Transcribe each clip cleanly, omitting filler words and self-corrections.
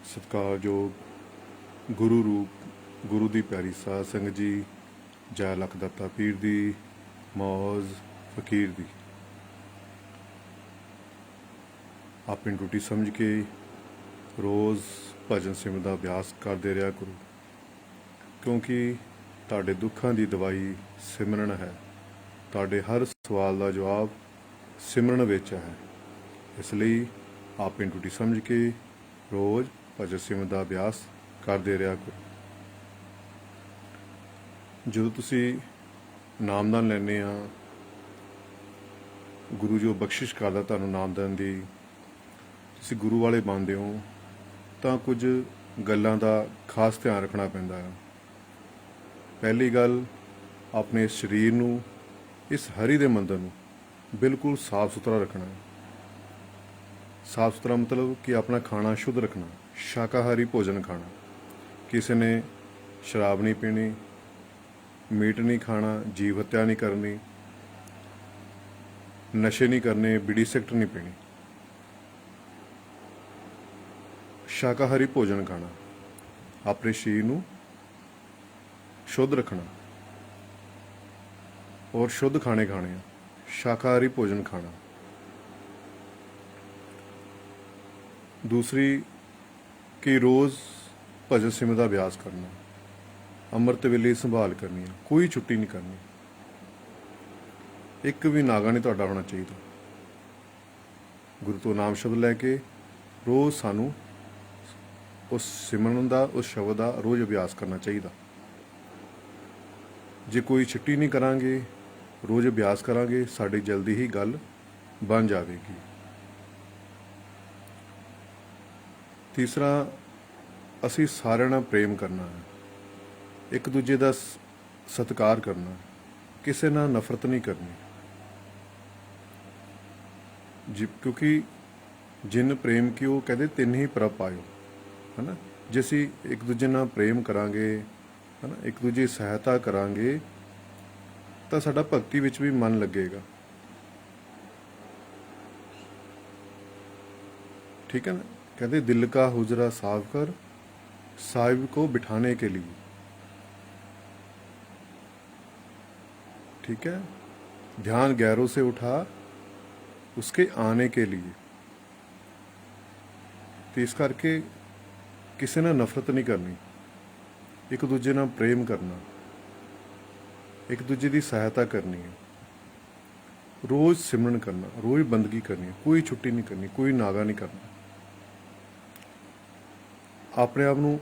ਸਤਿਕਾਰਯੋਗ ਗੁਰੂ ਰੂਪ ਗੁਰੂ ਦੀ ਪਿਆਰੀ ਸਾਧ ਸੰਗਤ ਜੀ, ਜੈ ਲੱਖ ਦਾਤਾ ਪੀਰ ਦੀ, ਮੌਜ ਫਕੀਰ ਦੀ। ਆਪਣੀ ਡਿਊਟੀ ਸਮਝ ਕੇ ਰੋਜ਼ ਭਜਨ ਸਿਮਰਨ ਦਾ ਅਭਿਆਸ ਕਰਦੇ ਰਿਹਾ ਕਰੋ, ਕਿਉਂਕਿ ਤੁਹਾਡੇ ਦੁੱਖਾਂ ਦੀ ਦਵਾਈ ਸਿਮਰਨ ਹੈ। ਤੁਹਾਡੇ ਹਰ ਸਵਾਲ ਦਾ ਜਵਾਬ ਸਿਮਰਨ ਵਿੱਚ ਹੈ। ਇਸ ਲਈ ਆਪਣੀ ਡਿਊਟੀ ਸਮਝ ਕੇ ਰੋਜ਼ ਭਜਨ ਸਿਮਰਨ ਦਾ ਅਭਿਆਸ ਕਰਦੇ ਰਿਹਾ ਕਰੋ। ਜਦੋਂ ਤੁਸੀਂ ਨਾਮਦਾਨ ਲੈਂਦੇ ਆ, ਗੁਰੂ ਜੋ ਬਖਸ਼ਿਸ਼ ਕਰਦਾ ਤੁਹਾਨੂੰ ਨਾਮਦਾਨ ਦੀ, ਤੁਸੀਂ ਗੁਰੂ ਵਾਲੇ ਬਣਦੇ ਹੋ, ਤਾਂ ਕੁਝ ਗੱਲਾਂ ਦਾ ਖਾਸ ਧਿਆਨ ਰੱਖਣਾ ਪੈਂਦਾ ਹੈ। ਪਹਿਲੀ ਗੱਲ, ਆਪਣੇ ਸਰੀਰ ਨੂੰ, ਇਸ ਹਰੀ ਦੇ ਮੰਦਰ ਨੂੰ ਬਿਲਕੁਲ ਸਾਫ ਸੁਥਰਾ ਰੱਖਣਾ ਹੈ। ਸਾਫ ਸੁਥਰਾ ਮਤਲਬ ਕਿ ਆਪਣਾ ਖਾਣਾ ਸ਼ੁੱਧ ਰੱਖਣਾ, ਸ਼ਾਕਾਹਾਰੀ ਭੋਜਨ ਖਾਣਾ। ਕਿਸੇ ਨੇ ਸ਼ਰਾਬ ਨਹੀਂ ਪੀਣੀ, ਮੀਟ ਨਹੀਂ ਖਾਣਾ, ਜੀਵ ਹੱਤਿਆ ਨਹੀਂ ਕਰਨੀ, ਨਸ਼ੇ ਨਹੀਂ ਕਰਨੇ, ਬੀੜੀ ਸਿਗਰਟ ਨਹੀਂ ਪੀਣੀ। ਸ਼ਾਕਾਹਾਰੀ ਭੋਜਨ ਖਾਣਾ, ਆਪਣੇ ਸਰੀਰ ਨੂੰ ਸ਼ੁੱਧ ਰੱਖਣਾ ਔਰ ਸ਼ੁੱਧ ਖਾਣੇ ਖਾਣੇ ਆ। ਸ਼ਾਕਾਹਾਰੀ ਭੋਜਨ ਖਾਣਾ। ਦੂਸਰੀ ਕਿ ਰੋਜ਼ ਭਜਨ ਸਿਮਰਨ ਦਾ ਅਭਿਆਸ ਕਰਨਾ, ਅੰਮ੍ਰਿਤ ਵੇਲੇ ਸੰਭਾਲ ਕਰਨੀ ਹੈ, ਕੋਈ ਛੁੱਟੀ ਨਹੀਂ ਕਰਨੀ। ਇੱਕ ਵੀ ਨਾਗਾ ਨਹੀਂ ਤੁਹਾਡਾ ਹੋਣਾ ਚਾਹੀਦਾ। ਗੁਰੂ ਤੋਂ ਨਾਮ ਸ਼ਬਦ ਲੈ ਕੇ ਰੋਜ਼ ਸਾਨੂੰ ਉਸ ਸਿਮਰਨ ਦਾ, ਉਸ ਸ਼ਬਦ ਦਾ ਰੋਜ਼ ਅਭਿਆਸ ਕਰਨਾ ਚਾਹੀਦਾ। ਜੇ ਕੋਈ ਛੁੱਟੀ ਨਹੀਂ ਕਰਾਂਗੇ, ਰੋਜ਼ ਅਭਿਆਸ ਕਰਾਂਗੇ, ਸਾਡੀ ਜਲਦੀ ਹੀ ਗੱਲ ਬਣ ਜਾਵੇਗੀ। ਤੀਸਰਾ, ਅਸੀਂ ਸਾਰਿਆਂ ਨਾਲ ਪ੍ਰੇਮ ਕਰਨਾ ਹੈ, ਇੱਕ ਦੂਜੇ ਦਾ ਸਤਿਕਾਰ ਕਰਨਾ, ਕਿਸੇ ਨਾਲ ਨਫ਼ਰਤ ਨਹੀਂ ਕਰਨੀ। ਕਿਉਂਕਿ ਜਿਨ ਪ੍ਰੇਮ ਕਿਉ ਕਹਿੰਦੇ ਤਿੰਨ ਹੀ ਪ੍ਰਭ ਪਾਇਓ, ਹੈ ਨਾ। ਜੇ ਅਸੀਂ ਇੱਕ ਦੂਜੇ ਨਾਲ ਪ੍ਰੇਮ ਕਰਾਂਗੇ, ਹੈ ਨਾ, ਇੱਕ ਦੂਜੇ ਦੀ ਸਹਾਇਤਾ ਕਰਾਂਗੇ, ਤਾਂ ਸਾਡਾ ਭਗਤੀ ਵਿੱਚ ਵੀ ਮਨ ਲੱਗੇਗਾ। ठीक है ना। कहते दिल का हुजरा साफ कर साहिब को बिठाने के लिए, ठीक है। ध्यान गैरों से उठा उसके आने के लिए। तो इस करके किसी ने नफरत नहीं करनी, एक दूजे नाल प्रेम करना, एक दूजे की सहायता करनी है, रोज़ सिमरन करना, रोज़ बंदगी करनी, कोई छुट्टी नहीं करनी, कोई नागा नहीं करना। अपने आप नूं,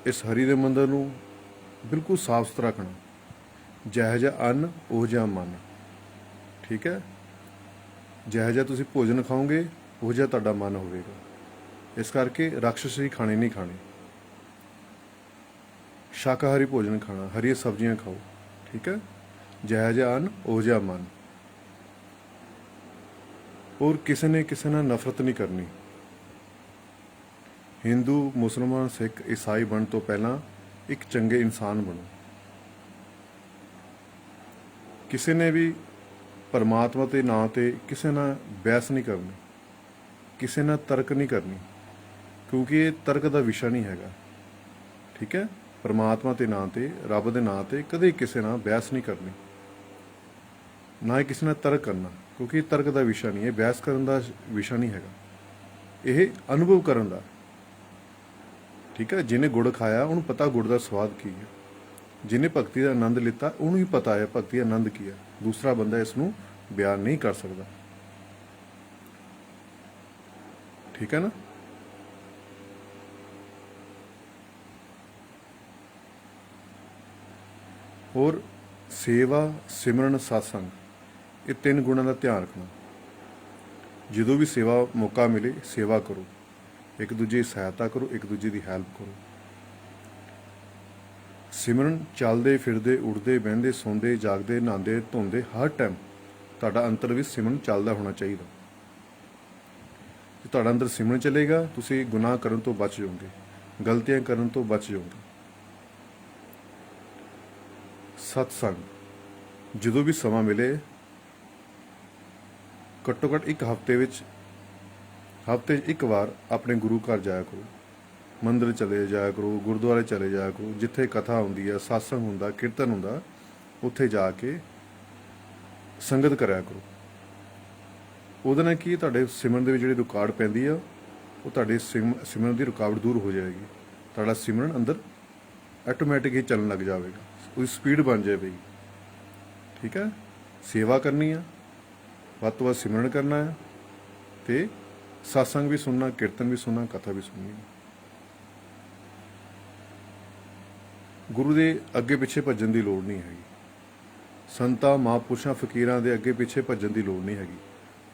इस हरी दे मंदिर नूं बिल्कुल साफ सुथरा रखना। जिहो जिहा अन्न उहो जिहा मन, ठीक है। जिहो जिहा तुसीं भोजन खाओगे उहो जिहा तुहाडा मन होवेगा। इस करके राक्षसी खाने नहीं खाने, शाकाहारी भोजन खाना, हरी सब्जियां खाओ, ठीक है। जिहो जिहा अन्न उहो जिहा मन। और किसी ने किसी नाल नफरत नहीं करनी। हिंदू, मुसलमान, सिख, ईसाई बन तो पहला एक चंगे इंसान बनो। किसी ने भी परमात्मा के नाम से किसी ना बहस नहीं करनी, किसी ना तर्क नहीं करनी, क्योंकि ये तर्क का विषय नहीं हैगा, ठीक है। परमात्मा के नाम से, रब के नाम से कदे किसी ना बहस नहीं करनी, ना ही किसी ना तर्क करना, क्योंकि तर्क का विषय नहीं है, बहस करने का विषय नहीं हैगा। यह अनुभव करन दा, ठीक है। जिन्हें गुड़ खाया उन्होंने पता गुड़ का स्वाद की है, जिन्हें भगती का आनंद लिता उन्होंने ही पता है भगती का आनंद की है। दूसरा बंदा इसनूं बयान नहीं कर सकता, ठीक है ना। और सेवा, सिमरन, सत्संग, ये तीन गुणों का ध्यान रखना। जो भी सेवा मौका मिले सेवा करो, एक दूजे की सहायता करो, एक दूजे की हैल्प करो। सिमरन चलते फिरते, उड़ते बहते, सौंदे, जागते, नहाते, धोंदे, हर टाइम तुहाडा अंतर भी सिमरन चलता होना चाहिए। जो तुहाडा अंदर सिमरन चलेगा, तुसीं गुनाह करन तो बच जाओगे, गलतियां करन तो बच जाओगे। सत्संग, जो भी समा मिले, घट्टो घट्ट एक हफ्ते एक बार अपने गुरु घर जाया करो। ਮੰਦਰ ਚਲੇ ਜਾਇਆ ਕਰੋ, ਗੁਰਦੁਆਰੇ ਚਲੇ ਜਾਇਆ ਕਰੋ, ਜਿੱਥੇ ਕਥਾ ਹੁੰਦੀ ਹੈ, ਸਾਸੰਗ ਹੁੰਦਾ, ਕੀਰਤਨ ਹੁੰਦਾ, ਉੱਥੇ ਜਾ ਕੇ ਸੰਗਤ ਕਰਿਆ ਕਰੋ। ਉਹਦੇ ਨਾਲ ਕੀ ਤੁਹਾਡੇ ਸਿਮਰਨ ਦੇ ਵਿੱਚ ਜਿਹੜੀ ਰੁਕਾਵਟ ਪੈਂਦੀ ਆ, ਉਹ ਤੁਹਾਡੇ ਸਿਮਰਨ ਦੀ ਰੁਕਾਵਟ ਦੂਰ ਹੋ ਜਾਏਗੀ। ਤੁਹਾਡਾ ਸਿਮਰਨ ਅੰਦਰ ਆਟੋਮੈਟਿਕ ਹੀ ਚੱਲਣ ਲੱਗ ਜਾਵੇਗਾ, ਉਹਦੀ ਸਪੀਡ ਬਣ ਜਾਵੇਗੀ। ਠੀਕ ਹੈ, ਸੇਵਾ ਕਰਨੀ ਆ, ਵੱਧ ਤੋਂ ਵੱਧ ਸਿਮਰਨ ਕਰਨਾ ਹੈ, ਤੇ ਸਾਸੰਗ ਵੀ ਸੁਣਨਾ, ਕੀਰਤਨ ਵੀ ਸੁਣਨਾ, ਕਥਾ ਵੀ ਸੁਣਨੀ। ਗੁਰੂ ਦੇ ਅੱਗੇ ਪਿੱਛੇ ਭੱਜਣ ਦੀ ਲੋੜ ਨਹੀਂ ਹੈਗੀ। ਸੰਤਾਂ, ਮਹਾਂਪੁਰਸ਼ਾਂ, ਫਕੀਰਾਂ ਦੇ ਅੱਗੇ ਪਿੱਛੇ ਭੱਜਣ ਦੀ ਲੋੜ ਨਹੀਂ ਹੈਗੀ।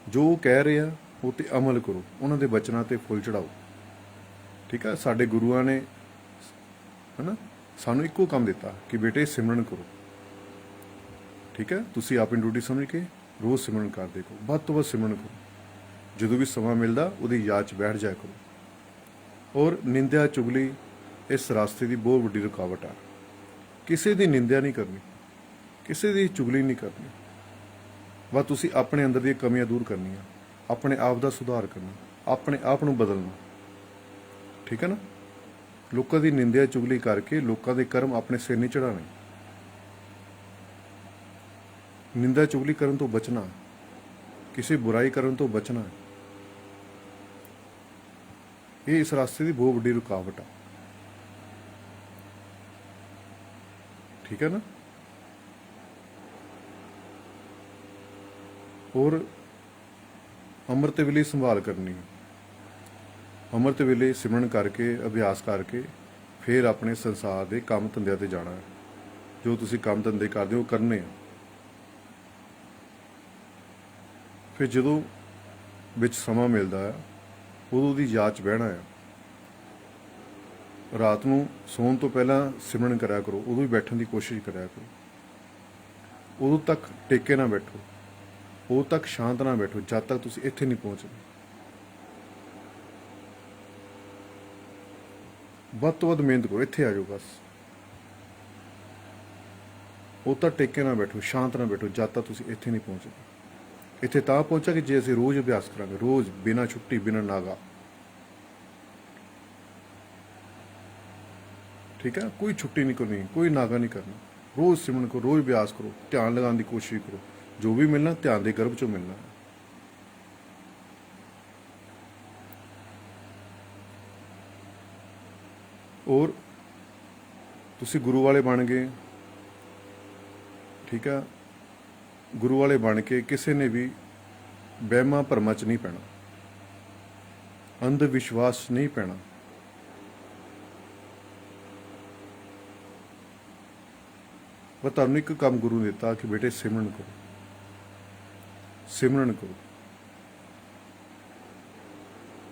ਜੋ ਉਹ ਕਹਿ ਰਹੇ ਆ ਉਹ ਤੇ ਅਮਲ ਕਰੋ, ਉਹਨਾਂ ਦੇ ਬਚਨਾਂ ਤੇ ਫੁੱਲ ਚੜਾਓ। ਠੀਕ ਹੈ, ਸਾਡੇ ਗੁਰੂਆਂ ਨੇ ਹਨਾ ਸਾਨੂੰ ਇੱਕੋ ਕੰਮ ਦਿੱਤਾ ਕਿ ਬੇਟੇ ਸਿਮਰਨ ਕਰੋ। ਠੀਕ ਹੈ, ਤੁਸੀਂ ਆਪਣੀ ਡਿਊਟੀ ਸਮਝ ਕੇ ਰੋਜ਼ ਸਿਮਰਨ ਕਰਦੇ ਕਰੋ, ਵੱਧ ਤੋਂ ਵੱਧ ਸਿਮਰਨ ਕਰੋ। ਜਦੋਂ ਵੀ ਸਮਾਂ ਮਿਲਦਾ ਉਹਦੀ ਯਾਦ 'ਚ ਬੈਠ ਜਾਇਆ ਕਰੋ। ਔਰ ਨਿੰਦਿਆ ਚੁਗਲੀ ਇਸ ਰਾਸਤੇ ਦੀ ਬਹੁਤ ਵੱਡੀ ਰੁਕਾਵਟ ਆ। ਕਿਸੇ ਦੀ ਨਿੰਦਿਆ ਨਹੀਂ ਕਰਨੀ, ਕਿਸੇ ਦੀ ਚੁਗਲੀ ਨਹੀਂ ਕਰਨੀ। ਬਸ ਤੁਸੀਂ ਆਪਣੇ ਅੰਦਰ ਦੀਆਂ ਕਮੀਆਂ ਦੂਰ ਕਰਨੀਆਂ, ਆਪਣੇ ਆਪ ਦਾ ਸੁਧਾਰ ਕਰਨਾ, ਆਪਣੇ ਆਪ ਨੂੰ ਬਦਲਣਾ। ਠੀਕ ਹੈ ਨਾ, ਲੋਕਾਂ ਦੀ ਨਿੰਦਿਆ ਚੁਗਲੀ ਕਰਕੇ ਲੋਕਾਂ ਦੇ ਕਰਮ ਆਪਣੇ ਸਿਰ ਨਹੀਂ ਚੜਾਉਣੇ। ਨਿੰਦਾ ਚੁਗਲੀ ਕਰਨ ਤੋਂ ਬਚਣਾ, ਕਿਸੇ ਬੁਰਾਈ ਕਰਨ ਤੋਂ ਬਚਣਾ, ਇਹ ਇਸ ਰਾਸਤੇ ਦੀ ਬਹੁਤ ਵੱਡੀ ਰੁਕਾਵਟ ਆ। ਠੀਕ ਹੈ ਨਾ। ਔਰ ਅੰਮ੍ਰਿਤ ਵੇਲੇ ਸੰਭਾਲ ਕਰਨੀ, ਅੰਮ੍ਰਿਤ ਵੇਲੇ ਸਿਮਰਨ ਕਰਕੇ, ਅਭਿਆਸ ਕਰਕੇ ਫਿਰ ਆਪਣੇ ਸੰਸਾਰ ਦੇ ਕੰਮ ਧੰਦਿਆਂ ਤੇ ਜਾਣਾ ਹੈ। ਜੋ ਤੁਸੀਂ ਕੰਮ ਧੰਦੇ ਕਰਦੇ ਹੋ ਕਰਨੇ ਆ। ਫਿਰ ਜਦੋਂ ਵਿੱਚ ਸਮਾਂ ਮਿਲਦਾ ਆ ਉਦੋਂ ਦੀ ਯਾਦ 'ਚ ਬਹਿਣਾ ਆ। ਰਾਤ ਨੂੰ ਸੌਣ ਤੋਂ ਪਹਿਲਾਂ ਸਿਮਰਨ ਕਰਿਆ ਕਰੋ, ਉਦੋਂ ਵੀ ਬੈਠਣ ਦੀ ਕੋਸ਼ਿਸ਼ ਕਰਿਆ ਕਰੋ। ਉਦੋਂ ਤੱਕ ਟੇਕੇ ਨਾ ਬੈਠੋ, ਉਦੋਂ ਤੱਕ ਸ਼ਾਂਤ ਨਾ ਬੈਠੋ ਜਦ ਤੱਕ ਤੁਸੀਂ ਇੱਥੇ ਨਹੀਂ ਪਹੁੰਚਦੇ। ਵੱਧ ਤੋਂ ਵੱਧ ਮਿਹਨਤ ਕਰੋ, ਇੱਥੇ ਆ ਜਾਓ ਬਸ। ਉਦੋਂ ਤੱਕ ਟੇਕੇ ਨਾ ਬੈਠੋ, ਸ਼ਾਂਤ ਨਾ ਬੈਠੋ ਜਦ ਤੱਕ ਤੁਸੀਂ ਇੱਥੇ ਨਹੀਂ ਪਹੁੰਚਦੇ। ਇੱਥੇ ਤਾਂ ਪਹੁੰਚਾਂਗੇ ਜੇ ਅਸੀਂ ਰੋਜ਼ ਅਭਿਆਸ ਕਰਾਂਗੇ, ਰੋਜ਼, ਬਿਨਾਂ ਛੁੱਟੀ, ਬਿਨਾਂ ਨਾਗਾ। ਠੀਕ ਹੈ, ਕੋਈ ਛੁੱਟੀ ਨਹੀਂ ਕਰਨੀ, ਕੋਈ ਨਾਗਾ ਨਹੀਂ ਕਰਨਾ। ਰੋਜ਼ ਸਿਮਰਨ ਕਰੋ, ਰੋਜ਼ ਅਭਿਆਸ ਕਰੋ, ਧਿਆਨ ਲਗਾਉਣ ਦੀ ਕੋਸ਼ਿਸ਼ ਕਰੋ। ਜੋ ਵੀ ਮਿਲਣਾ ਧਿਆਨ ਦੇ ਗਰਭ ਚੋਂ ਮਿਲਣਾ। ਔਰ ਤੁਸੀਂ ਗੁਰੂ ਵਾਲੇ ਬਣ ਗਏ। ਠੀਕ ਆ, ਗੁਰੂ ਵਾਲੇ ਬਣ ਕੇ ਕਿਸੇ ਨੇ ਵੀ ਵਹਿਮਾਂ ਭਰਮਾਂ 'ਚ ਨਹੀਂ ਪੈਣਾ, ਅੰਧ ਵਿਸ਼ਵਾਸ 'ਚ ਨਹੀਂ ਪੈਣਾ। ਪਰ ਤੁਹਾਨੂੰ ਇੱਕ ਕੰਮ ਗੁਰੂ ਨੇ ਦਿੱਤਾ ਕਿ ਬੇਟੇ ਸਿਮਰਨ ਕਰੋ, ਸਿਮਰਨ ਕਰੋ।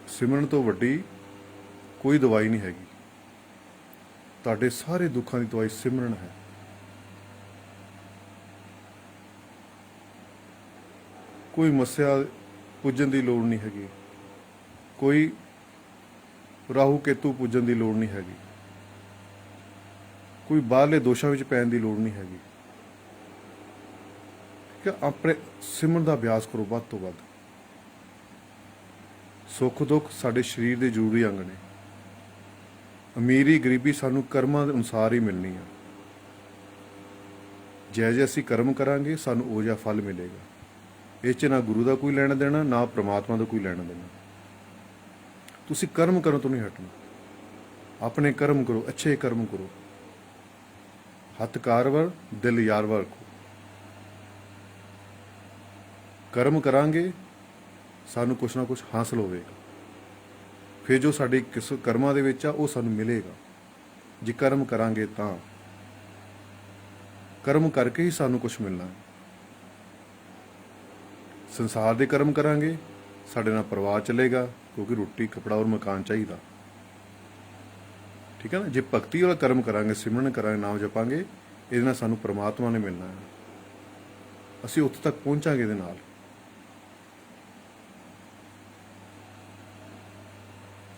ਸਿਮਰਨ ਤੋਂ ਵੱਡੀ ਕੋਈ ਦਵਾਈ ਨਹੀਂ ਹੈਗੀ। ਤੁਹਾਡੇ ਸਾਰੇ ਦੁੱਖਾਂ ਦੀ ਦਵਾਈ ਸਿਮਰਨ ਹੈ। ਕੋਈ ਮੱਸਿਆ ਪੁੱਜਣ ਦੀ ਲੋੜ ਨਹੀਂ ਹੈਗੀ, ਕੋਈ ਰਾਹੂ ਕੇਤੂ ਪੁੱਜਣ ਦੀ ਲੋੜ ਨਹੀਂ ਹੈਗੀ, ਕੋਈ ਬਾਹਰਲੇ ਦੋਸ਼ਾਂ ਵਿੱਚ ਪੈਣ ਦੀ ਲੋੜ ਨਹੀਂ ਹੈਗੀ। ਕਿ ਆਪਣੇ ਸਿਮਰਨ ਦਾ ਅਭਿਆਸ ਕਰੋ ਵੱਧ ਤੋਂ ਵੱਧ। ਸੁੱਖ ਦੁੱਖ ਸਾਡੇ ਸਰੀਰ ਦੇ ਜ਼ਰੂਰੀ ਅੰਗ ਨੇ। ਅਮੀਰੀ ਗਰੀਬੀ ਸਾਨੂੰ ਕਰਮਾਂ ਦੇ ਅਨੁਸਾਰ ਹੀ ਮਿਲਣੀ ਆ। ਜੇ ਅਸੀਂ ਕਰਮ ਕਰਾਂਗੇ ਸਾਨੂੰ ਉਹ ਜਿਹਾ ਫਲ ਮਿਲੇਗਾ। ਇਹ 'ਚ ਨਾ ਗੁਰੂ ਦਾ ਕੋਈ ਲੈਣਾ ਦੇਣਾ, ਨਾ ਪ੍ਰਮਾਤਮਾ ਦਾ ਕੋਈ ਲੈਣਾ ਦੇਣਾ। ਤੁਸੀਂ ਕਰਮ ਕਰਨ ਤੋਂ ਨਹੀਂ ਹਟਣਾ। ਆਪਣੇ ਕਰਮ ਕਰੋ, ਅੱਛੇ ਕਰਮ ਕਰੋ। ਹੱਥ ਕਾਰਵਰ, ਦਿਲ ਯਾਰਵਰ ਕੋ। ਕਰਮ ਕਰਾਂਗੇ ਸਾਨੂੰ ਕੁਛ ਨਾ ਕੁਛ ਹਾਸਲ ਹੋਵੇਗਾ। ਫਿਰ ਜੋ ਸਾਡੇ ਕਿਸ ਕਰਮਾਂ ਦੇ ਵਿੱਚ ਆ ਉਹ ਸਾਨੂੰ ਮਿਲੇਗਾ। ਜੇ ਕਰਮ ਕਰਾਂਗੇ ਤਾਂ ਕਰਮ ਕਰਕੇ ਹੀ ਸਾਨੂੰ ਕੁਛ ਮਿਲਣਾ ਹੈ। ਸੰਸਾਰ ਦੇ ਕਰਮ ਕਰਾਂਗੇ ਸਾਡੇ ਨਾਲ ਪਰਿਵਾਰ ਚੱਲੇਗਾ, ਕਿਉਂਕਿ ਰੋਟੀ, ਕੱਪੜਾ ਔਰ ਮਕਾਨ ਚਾਹੀਦਾ। ਠੀਕ ਹੈ ਨਾ। ਜੇ ਭਗਤੀ ਵਾਲਾ ਕਰਮ ਕਰਾਂਗੇ, ਸਿਮਰਨ ਕਰਾਂਗੇ, ਨਾਮ ਜਪਾਂਗੇ, ਇਹਦੇ ਨਾਲ ਸਾਨੂੰ ਪਰਮਾਤਮਾ ਨੇ ਮਿਲਣਾ ਹੈ। ਅਸੀਂ ਉੱਥੇ ਤੱਕ ਪਹੁੰਚਾਂਗੇ ਇਹਦੇ ਨਾਲ।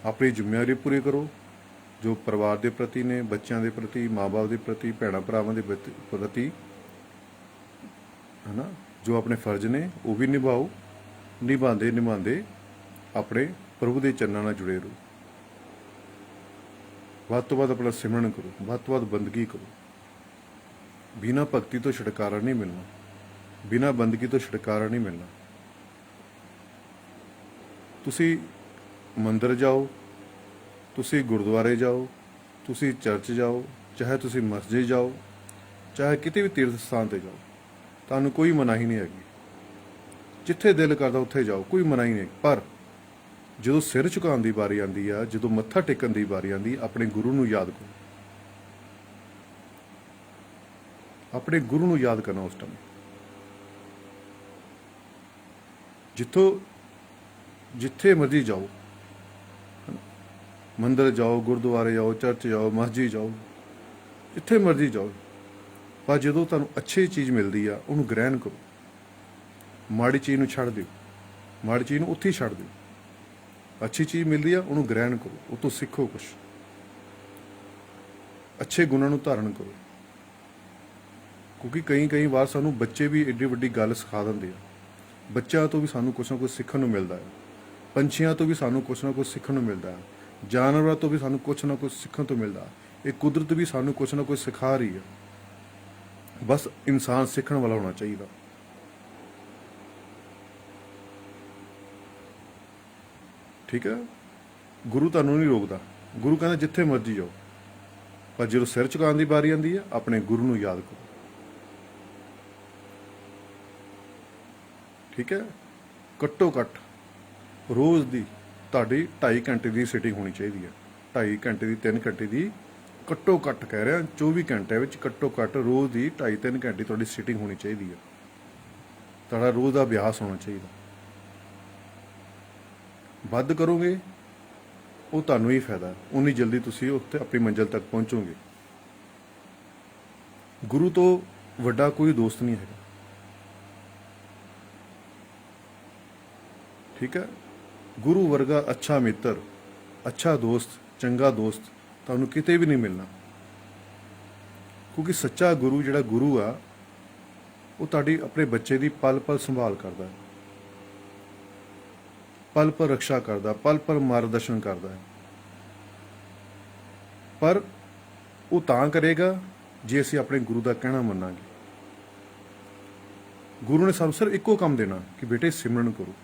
ਆਪਣੀ ਜ਼ਿੰਮੇਵਾਰੀ ਪੂਰੀ ਕਰੋ, ਜੋ ਪਰਿਵਾਰ ਦੇ ਪ੍ਰਤੀ ਨੇ, ਬੱਚਿਆਂ ਦੇ ਪ੍ਰਤੀ, ਮਾਂ-ਬਾਪ ਦੇ ਪ੍ਰਤੀ, ਭੈਣਾਂ ਭਰਾਵਾਂ ਦੇ ਪ੍ਰਤੀ ਹੈ ਨਾ, ਜੋ ਆਪਣੇ ਫਰਜ਼ ਨੇ ਉਹ ਵੀ ਨਿਭਾਓ। ਨਿਭਾਉਂਦੇ ਨਿਭਾਉਂਦੇ ਆਪਣੇ ਪ੍ਰਭੂ ਦੇ ਚਰਨਾਂ ਨਾਲ ਜੁੜੇ ਰਹੋ। ਵੱਧ ਤੋਂ ਵੱਧ ਆਪਣਾ ਸਿਮਰਨ ਕਰੋ, ਵੱਧ ਤੋਂ ਵੱਧ ਬੰਦਗੀ ਕਰੋ। ਬਿਨਾਂ ਭਗਤੀ ਤੋਂ ਛੁਟਕਾਰਾ ਨਹੀਂ ਮਿਲਣਾ, ਬਿਨਾਂ ਬੰਦਗੀ ਤੋਂ ਛੁਟਕਾਰਾ ਨਹੀਂ ਮਿਲਣਾ। ਤੁਸੀਂ ਮੰਦਿਰ ਜਾਓ, ਤੁਸੀਂ ਗੁਰਦੁਆਰੇ ਜਾਓ, ਤੁਸੀਂ ਚਰਚ ਜਾਓ, ਚਾਹੇ ਤੁਸੀਂ ਮਸਜਿਦ ਜਾਓ, ਚਾਹੇ ਕਿਤੇ ਵੀ ਤੀਰਥ ਸਥਾਨ ਤੇ ਜਾਓ, ਤੁਹਾਨੂੰ ਕੋਈ ਮਨਾਹੀ ਨਹੀਂ ਹੈਗੀ। ਜਿੱਥੇ ਦਿਲ ਕਰਦਾ ਉੱਥੇ ਜਾਓ, ਕੋਈ ਮਨਾਹੀ ਨਹੀਂ। ਪਰ ਜਦੋਂ ਸਿਰ ਝੁਕਾਉਣ ਦੀ ਵਾਰੀ ਆਉਂਦੀ ਆ, ਜਦੋਂ ਮੱਥਾ ਟੇਕਣ ਦੀ ਵਾਰੀ ਆਉਂਦੀ, ਆਪਣੇ ਗੁਰੂ ਨੂੰ ਯਾਦ ਕਰੋ, ਆਪਣੇ ਗੁਰੂ ਨੂੰ ਯਾਦ ਕਰਨਾ। ਉਸ ਟਾਈਮ ਜਿੱਥੇ ਮਰਜ਼ੀ ਜਾਓ, ਮੰਦਿਰ ਜਾਓ, ਗੁਰਦੁਆਰੇ ਜਾਓ, ਚਰਚ ਜਾਓ, ਮਸਜਿਦ ਜਾਓ, ਜਿੱਥੇ ਮਰਜ਼ੀ ਜਾਓ, ਪਰ ਜਦੋਂ ਤੁਹਾਨੂੰ ਅੱਛੀ ਚੀਜ਼ ਮਿਲਦੀ ਆ ਉਹਨੂੰ ਗ੍ਰਹਿਣ ਕਰੋ, ਮਾੜੀ ਚੀਜ਼ ਨੂੰ ਛੱਡ ਦਿਓ, ਮਾੜੀ ਚੀਜ਼ ਨੂੰ ਉੱਥੇ ਹੀ ਛੱਡ ਦਿਓ। ਅੱਛੀ ਚੀਜ਼ ਮਿਲਦੀ ਆ ਉਹਨੂੰ ਗ੍ਰਹਿਣ ਕਰੋ, ਉਹ ਤੋਂ ਸਿੱਖੋ ਕੁਛ, ਅੱਛੇ ਗੁਣਾਂ ਨੂੰ ਧਾਰਨ ਕਰੋ। ਕਿਉਂਕਿ ਕਈ ਵਾਰ ਸਾਨੂੰ ਬੱਚੇ ਵੀ ਏਡੀ ਵੱਡੀ ਗੱਲ ਸਿਖਾ ਦਿੰਦੇ ਆ। ਬੱਚਿਆਂ ਤੋਂ ਵੀ ਸਾਨੂੰ ਕੁਛ ਨਾ ਕੁਛ ਸਿੱਖਣ ਨੂੰ ਮਿਲਦਾ ਹੈ, ਪੰਛੀਆਂ ਤੋਂ ਵੀ ਸਾਨੂੰ ਕੁਛ ਨਾ ਕੁਛ ਸਿੱਖਣ ਨੂੰ ਮਿਲਦਾ ਹੈ, ਜਾਨਵਰਾਂ ਤੋਂ ਵੀ ਸਾਨੂੰ ਕੁਛ ਨਾ ਕੁਛ ਸਿੱਖਣ ਤੋਂ ਮਿਲਦਾ। ਇਹ ਕੁਦਰਤ ਵੀ ਸਾਨੂੰ ਕੁਛ ਨਾ ਕੁਛ ਸਿਖਾ ਰਹੀ ਹੈ, ਬਸ ਇਨਸਾਨ ਸਿੱਖਣ ਵਾਲਾ ਹੋਣਾ ਚਾਹੀਦਾ। ਠੀਕ ਹੈ, ਗੁਰੂ ਤੁਹਾਨੂੰ ਨਹੀਂ ਰੋਕਦਾ। ਗੁਰੂ ਕਹਿੰਦਾ ਜਿੱਥੇ ਮਰਜ਼ੀ ਜਾਓ, ਪਰ ਜਦੋਂ ਸਿਰ ਝੁਕਾਉਣ ਦੀ ਵਾਰੀ ਆਉਂਦੀ ਹੈ, ਆਪਣੇ ਗੁਰੂ ਨੂੰ ਯਾਦ ਕਰੋ। ਠੀਕ ਹੈ, ਘੱਟੋ ਘੱਟ ਰੋਜ਼ ਦੀ ਤੁਹਾਡੀ 2.5 ਘੰਟੇ ਦੀ ਸਿਟਿੰਗ ਹੋਣੀ ਚਾਹੀਦੀ ਹੈ। 2.5 ਘੰਟੇ ਦੀ, 3 ਘੰਟੇ ਦੀ, ਘੱਟੋ ਘੱਟ ਕਹਿ ਰਿਹਾ, 24 ਘੰਟਿਆਂ ਵਿੱਚ ਘੱਟੋ ਘੱਟ ਰੋਜ਼ ਦੀ 2.5-3 ਘੰਟੇ ਤੁਹਾਡੀ ਸਿਟਿੰਗ ਹੋਣੀ ਚਾਹੀਦੀ ਹੈ। ਤੁਹਾਡਾ ਰੋਜ਼ ਦਾ ਅਭਿਆਸ ਹੋਣਾ ਚਾਹੀਦਾ। ਵੱਧ ਕਰੋਗੇ ਉਹ ਤੁਹਾਨੂੰ ਹੀ ਫਾਇਦਾ, ਉਨੀ ਜਲਦੀ ਤੁਸੀਂ ਉੱਥੇ ਆਪਣੀ ਮੰਜ਼ਿਲ ਤੱਕ ਪਹੁੰਚੋਗੇ। ਗੁਰੂ ਤੋਂ ਵੱਡਾ ਕੋਈ ਦੋਸਤ ਨਹੀਂ ਹੈਗਾ। ਠੀਕ ਹੈ, ਗੁਰੂ ਵਰਗਾ ਅੱਛਾ ਮਿੱਤਰ, ਅੱਛਾ ਦੋਸਤ, ਚੰਗਾ ਦੋਸਤ ਤੁਹਾਨੂੰ ਕਿਤੇ ਵੀ ਨਹੀਂ ਮਿਲਣਾ। ਕਿਉਂਕਿ ਸੱਚਾ ਗੁਰੂ ਜਿਹੜਾ ਗੁਰੂ ਆ, ਉਹ ਤੁਹਾਡੀ ਆਪਣੇ ਬੱਚੇ ਦੀ ਪਲ ਪਲ ਸੰਭਾਲ ਕਰਦਾ ਹੈ, ਪਲ ਪਲ ਰਕਸ਼ਾ ਕਰਦਾ, ਪਲ ਪਲ ਮਾਰਗਦਰਸ਼ਨ ਕਰਦਾ ਹੈ। ਪਰ ਉਹ ਤਾਂ ਕਰੇਗਾ ਜੇ ਅਸੀਂ ਆਪਣੇ ਗੁਰੂ ਦਾ ਕਹਿਣਾ ਮੰਨਾਂਗੇ। ਗੁਰੂ ਨੇ ਸਾਨੂੰ ਸਿਰਫ ਇੱਕੋ ਕੰਮ ਦੇਣਾ ਕਿ ਬੇਟੇ ਸਿਮਰਨ ਕਰੋ।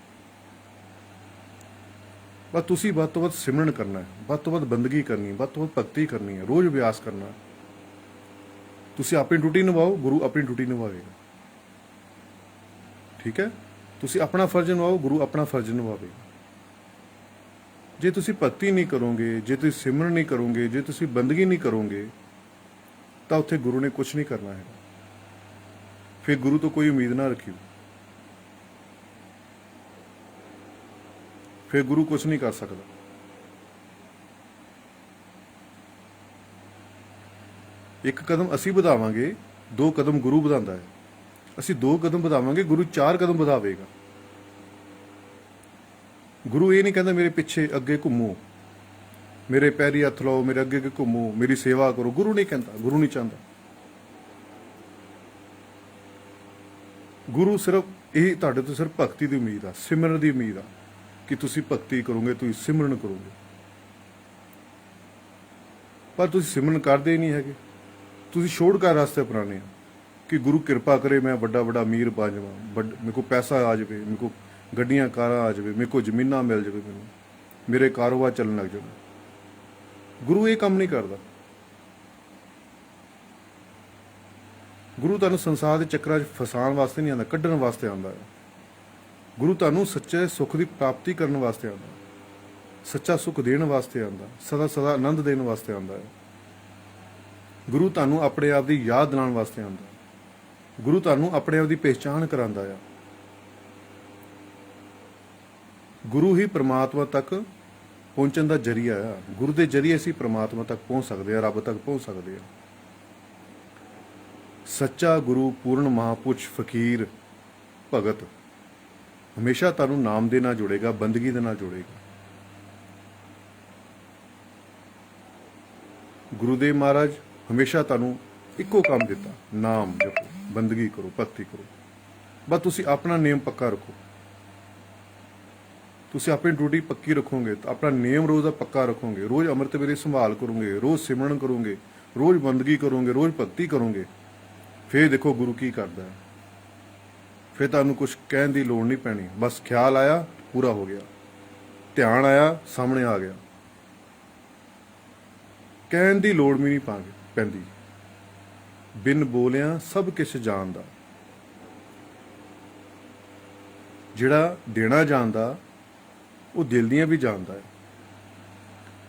ਬਸ ਤੁਸੀਂ ਵੱਧ ਤੋਂ ਵੱਧ ਸਿਮਰਨ ਕਰਨਾ ਹੈ, ਵੱਧ ਤੋਂ ਵੱਧ ਬੰਦਗੀ ਕਰਨੀ ਹੈ, ਵੱਧ ਤੋਂ ਵੱਧ ਭਗਤੀ ਕਰਨੀ ਹੈ, ਰੋਜ਼ ਅਭਿਆਸ ਕਰਨਾ। ਤੁਸੀਂ ਆਪਣੀ ਡਿਊਟੀ ਨਿਭਾਓ, ਗੁਰੂ ਆਪਣੀ ਡਿਊਟੀ ਨਿਭਾਵੇਗਾ। ਠੀਕ ਹੈ, ਤੁਸੀਂ ਆਪਣਾ ਫਰਜ਼ ਨਿਭਾਓ, ਗੁਰੂ ਆਪਣਾ ਫਰਜ਼ ਨਿਭਾਵੇਗਾ। ਜੇ ਤੁਸੀਂ ਭਗਤੀ ਨਹੀਂ ਕਰੋਗੇ, ਜੇ ਤੁਸੀਂ ਸਿਮਰਨ ਨਹੀਂ ਕਰੋਗੇ, ਜੇ ਤੁਸੀਂ ਬੰਦਗੀ ਨਹੀਂ ਕਰੋਗੇ, ਤਾਂ ਉੱਥੇ ਗੁਰੂ ਨੇ ਕੁਝ ਨਹੀਂ ਕਰਨਾ ਹੈਗਾ। ਫਿਰ ਗੁਰੂ ਤੋਂ ਕੋਈ ਉਮੀਦ ਨਾ ਰੱਖਿਓ, ਫਿਰ ਗੁਰੂ ਕੁਝ ਨਹੀਂ ਕਰ ਸਕਦਾ। ਇੱਕ ਕਦਮ ਅਸੀਂ ਵਧਾਵਾਂਗੇ, 2 ਕਦਮ ਗੁਰੂ ਵਧਾਉਂਦਾ ਹੈ। ਅਸੀਂ 2 ਕਦਮ ਵਧਾਵਾਂਗੇ, ਗੁਰੂ 4 ਕਦਮ ਵਧਾਵੇਗਾ। ਗੁਰੂ ਇਹ ਨਹੀਂ ਕਹਿੰਦਾ ਮੇਰੇ ਪਿੱਛੇ ਅੱਗੇ ਘੁੰਮੋ, ਮੇਰੇ ਪੈਰੀ ਹੱਥ ਲਾਓ, ਮੇਰੇ ਅੱਗੇ ਅੱਗੇ ਘੁੰਮੋ, ਮੇਰੀ ਸੇਵਾ ਕਰੋ। ਗੁਰੂ ਨਹੀਂ ਕਹਿੰਦਾ, ਗੁਰੂ ਨਹੀਂ ਚਾਹੁੰਦਾ। ਗੁਰੂ ਸਿਰਫ ਇਹ ਤੁਹਾਡੇ ਤੋਂ ਸਿਰਫ ਭਗਤੀ ਦੀ ਉਮੀਦ ਆ, ਸਿਮਰਨ ਦੀ ਉਮੀਦ ਆ ਕਿ ਤੁਸੀਂ ਭਗਤੀ ਕਰੋਗੇ, ਤੁਸੀਂ ਸਿਮਰਨ ਕਰੋਗੇ। ਪਰ ਤੁਸੀਂ ਸਿਮਰਨ ਕਰਦੇ ਹੀ ਨਹੀਂ ਹੈਗੇ। ਤੁਸੀਂ ਸ਼ੋਰਟਕਟ ਰਸਤੇ ਅਪਣਾਉਂਦੇ ਆ ਕਿ ਗੁਰੂ ਕਿਰਪਾ ਕਰੇ ਮੈਂ ਵੱਡਾ ਵੱਡਾ ਅਮੀਰ ਬਣ ਜਾਵਾਂ, ਮੇਰੇ ਕੋਲ ਪੈਸਾ ਆ ਜਾਵੇ, ਮੇਰੇ ਕੋਲ ਗੱਡੀਆਂ ਕਾਰਾਂ ਆ ਜਾਵੇ, ਮੇਰੇ ਕੋਲ ਜ਼ਮੀਨਾਂ ਮਿਲ ਜਾਵੇ, ਮੈਨੂੰ ਮੇਰੇ ਕਾਰੋਬਾਰ ਚੱਲਣ ਲੱਗ ਜਾਵੇ। ਗੁਰੂ ਇਹ ਕੰਮ ਨਹੀਂ ਕਰਦਾ। ਗੁਰੂ ਤੁਹਾਨੂੰ ਸੰਸਾਰ ਦੇ ਚੱਕਰਾਂ 'ਚ ਫਸਾਉਣ ਵਾਸਤੇ ਨਹੀਂ ਆਉਂਦਾ, ਕੱਢਣ ਵਾਸਤੇ ਆਉਂਦਾ ਹੈ। ਗੁਰੂ ਤੁਹਾਨੂੰ ਸੱਚੇ ਸੁੱਖ ਦੀ ਪ੍ਰਾਪਤੀ ਕਰਨ ਵਾਸਤੇ ਆਉਂਦਾ, ਸੱਚਾ ਸੁੱਖ ਦੇਣ ਵਾਸਤੇ ਆਉਂਦਾ, ਸਦਾ ਸਦਾ ਆਨੰਦ ਦੇਣ ਵਾਸਤੇ ਆਉਂਦਾ ਹੈ। ਗੁਰੂ ਤੁਹਾਨੂੰ ਆਪਣੇ ਆਪ ਦੀ ਯਾਦ ਦਿਲਾਉਣ ਵਾਸਤੇ ਆਉਂਦਾ। ਗੁਰੂ ਤੁਹਾਨੂੰ ਆਪਣੇ ਆਪ ਦੀ ਪਹਿਚਾਣ ਕਰਾਉਂਦਾ ਆ। ਗੁਰੂ ਹੀ ਪ੍ਰਮਾਤਮਾ ਤੱਕ ਪਹੁੰਚਣ ਦਾ ਜ਼ਰੀਆ ਆ। ਗੁਰੂ ਦੇ ਜ਼ਰੀਏ ਅਸੀਂ ਪ੍ਰਮਾਤਮਾ ਤੱਕ ਪਹੁੰਚ ਸਕਦੇ ਹਾਂ, ਰੱਬ ਤੱਕ ਪਹੁੰਚ ਸਕਦੇ ਹਾਂ। ਸੱਚਾ ਗੁਰੂ, ਪੂਰਨ ਮਹਾਂਪੁਰਸ਼, ਫਕੀਰ, ਭਗਤ ਹਮੇਸ਼ਾ ਤੁਹਾਨੂੰ ਨਾਮ ਦੇ ਨਾਲ ਜੁੜੇਗਾ, ਬੰਦਗੀ ਦੇ ਨਾਲ ਜੁੜੇਗਾ। ਗੁਰੂਦੇਵ ਮਹਾਰਾਜ ਹਮੇਸ਼ਾ ਤੁਹਾਨੂੰ ਇੱਕੋ ਕੰਮ ਦਿੱਤਾ, ਨਾਮ ਜਪੋ, ਬੰਦਗੀ ਕਰੋ, ਭਗਤੀ ਕਰੋ। ਬਸ ਤੁਸੀਂ ਆਪਣਾ ਨੇਮ ਪੱਕਾ ਰੱਖੋ, ਤੁਸੀਂ ਆਪਣੀ ਡਿਊਟੀ ਪੱਕੀ ਰੱਖੋਗੇ, ਤਾਂ ਆਪਣਾ ਨਿਯਮ ਰੋਜ਼ ਦਾ ਪੱਕਾ ਰੱਖੋਗੇ, ਰੋਜ਼ ਅੰਮ੍ਰਿਤ ਵੇਲੇ ਸੰਭਾਲ ਕਰੋਗੇ, ਰੋਜ਼ ਸਿਮਰਨ ਕਰੋਗੇ, ਰੋਜ਼ ਬੰਦਗੀ ਕਰੋਗੇ, ਰੋਜ਼ ਭਗਤੀ ਕਰੋਗੇ, ਫਿਰ ਦੇਖੋ ਗੁਰੂ ਕੀ ਕਰਦਾ ਹੈ। ਫਿਰ ਤੁਹਾਨੂੰ ਕੁਝ ਕਹਿਣ ਦੀ ਲੋੜ ਨਹੀਂ ਪੈਣੀ। ਬਸ ਖਿਆਲ ਆਇਆ, ਪੂਰਾ ਹੋ ਗਿਆ, ਧਿਆਨ ਆਇਆ, ਸਾਹਮਣੇ ਆ ਗਿਆ, ਕਹਿਣ ਦੀ ਲੋੜ ਵੀ ਨਹੀਂ ਪੈਂਦੀ। ਬਿਨ ਬੋਲਿਆਂ ਸਭ ਕੁਛ ਜਾਣਦਾ। ਜਿਹੜਾ ਦੇਣਾ ਜਾਣਦਾ ਉਹ ਦਿਲ ਦੀਆਂ ਵੀ ਜਾਣਦਾ ਹੈ,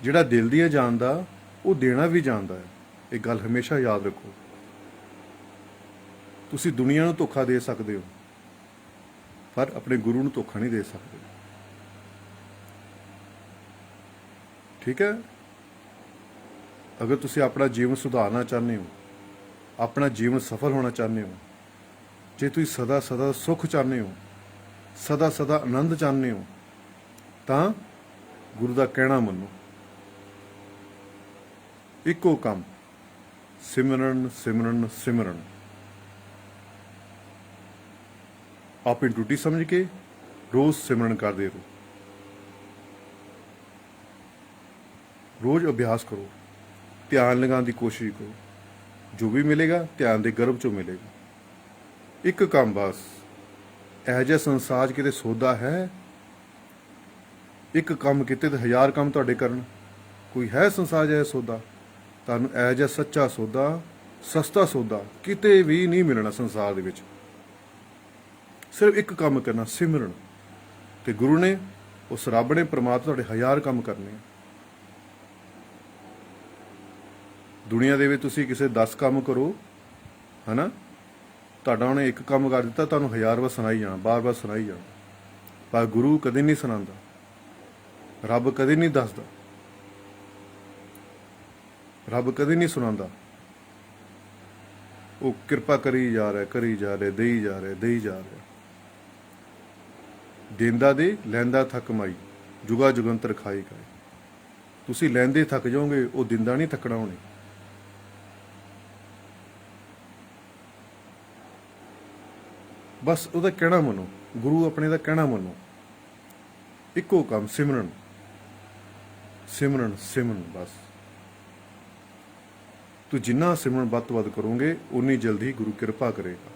ਜਿਹੜਾ ਦਿਲ ਦੀਆਂ ਜਾਣਦਾ ਉਹ ਦੇਣਾ ਵੀ ਜਾਣਦਾ ਹੈ। ਇਹ ਗੱਲ ਹਮੇਸ਼ਾ ਯਾਦ ਰੱਖੋ। ਤੁਸੀਂ ਦੁਨੀਆ ਨੂੰ ਧੋਖਾ ਦੇ ਸਕਦੇ ਹੋ, ਪਰ ਆਪਣੇ ਗੁਰੂ ਨੂੰ ਧੋਖਾ ਨਹੀਂ ਦੇ ਸਕਦੇ। ਠੀਕ ਹੈ। ਅਗਰ ਤੁਸੀਂ ਆਪਣਾ ਜੀਵਨ ਸੁਧਾਰਨਾ ਚਾਹੁੰਦੇ ਹੋ, ਆਪਣਾ ਜੀਵਨ ਸਫਲ ਹੋਣਾ ਚਾਹੁੰਦੇ ਹੋ, ਜੇ ਤੁਸੀਂ ਸਦਾ ਸਦਾ ਸੁੱਖ ਚਾਹੁੰਦੇ ਹੋ, ਸਦਾ ਸਦਾ ਆਨੰਦ ਚਾਹੁੰਦੇ ਹੋ, ਤਾਂ ਗੁਰੂ ਦਾ ਕਹਿਣਾ ਮੰਨੋ। ਇੱਕੋ ਕੰਮ, ਸਿਮਰਨ ਸਿਮਰਨ ਸਿਮਰਨ। ਆਪਣੀ ਡਿਊਟੀ ਸਮਝ ਕੇ ਰੋਜ਼ ਸਿਮਰਨ ਕਰਦੇ ਰਹੋ, ਰੋਜ਼ ਅਭਿਆਸ ਕਰੋ, ਧਿਆਨ ਲਗਾਉਣ ਦੀ ਕੋਸ਼ਿਸ਼ ਕਰੋ। ਜੋ ਵੀ ਮਿਲੇਗਾ ਧਿਆਨ ਦੇ ਗਰਭ ਚੋਂ ਮਿਲੇਗਾ। ਇੱਕ ਕੰਮ ਬਸ, ਇਹੋ ਜਿਹਾ ਸੰਸਾਰ 'ਚ ਕਿਤੇ ਸੌਦਾ ਹੈ? ਇੱਕ ਕੰਮ ਕੀਤੇ ਤੇ 1000 ਕੰਮ ਤੁਹਾਡੇ ਕਰਨ। ਕੋਈ ਹੈ ਸੰਸਾਰ ਜਿਹਾ ਸੌਦਾ? ਤੁਹਾਨੂੰ ਇਹੋ ਜਿਹਾ ਸੱਚਾ ਸੌਦਾ, ਸਸਤਾ ਸੌਦਾ ਕਿਤੇ ਵੀ ਨਹੀਂ ਮਿਲਣਾ ਸੰਸਾਰ ਦੇ ਵਿੱਚ। ਸਿਰਫ ਇੱਕ ਕੰਮ ਕਰਨਾ, ਸਿਮਰਨ। ਤੇ ਗੁਰੂ ਨੇ, ਉਸ ਰੱਬ ਨੇ, ਪ੍ਰਮਾਤਮਾ ਤੁਹਾਡੇ 1000 ਕੰਮ ਕਰਨੇ ਆ। ਦੁਨੀਆ ਦੇ ਵਿੱਚ ਤੁਸੀਂ ਕਿਸੇ 10 ਕੰਮ ਕਰੋ, ਹਨਾ, ਤੁਹਾਡਾ ਉਹਨੇ ਇੱਕ ਕੰਮ ਕਰ ਦਿੱਤਾ, ਤੁਹਾਨੂੰ 1000 ਵਾਰ ਸੁਣਾਈ ਜਾਣਾ, ਬਾਰ-ਬਾਰ ਸੁਣਾਈ ਜਾਣਾ। ਪਰ ਗੁਰੂ ਕਦੇ ਨਹੀਂ ਸੁਣਾਉਂਦਾ, ਰੱਬ ਕਦੇ ਨਹੀਂ ਦੱਸਦਾ, ਰੱਬ ਕਦੇ ਨਹੀਂ ਸੁਣਾਉਂਦਾ। ਉਹ ਕਿਰਪਾ ਕਰੀ ਜਾ ਰਿਹਾ, ਕਰੀ ਜਾ ਰਿਹਾ, ਦੇਈ ਜਾ ਰਿਹਾ, ਦੇਈ ਜਾ ਰਿਹਾ। ਦੇਂਦਾ ਦੇ, ਲੈਂਦਾ ਥੱਕ ਮਾਈ, ਜੁਗਾ ਜੁਗੰਤਰ ਖਾਈ ਖਾਏ। ਤੁਸੀਂ ਲੈਂਦੇ ਥੱਕ ਜਾਓਗੇ, ਉਹ ਦਿੰਦਾ ਨਹੀਂ ਥੱਕਣਾ ਉਹਨੇ। ਬਸ ਉਹਦਾ ਕਹਿਣਾ ਮੰਨੋ, ਗੁਰੂ ਆਪਣੇ ਦਾ ਕਹਿਣਾ ਮੰਨੋ। ਇੱਕੋ ਕੰਮ, ਸਿਮਰਨ ਸਿਮਰਨ ਸਿਮਰਨ। ਬਸ ਤੂੰ ਜਿੰਨਾ ਸਿਮਰਨ ਵੱਧ ਤੋਂ ਵੱਧ ਕਰੋਗੇ, ਉਨੀ ਜਲਦੀ ਗੁਰੂ ਕਿਰਪਾ ਕਰੇਗਾ।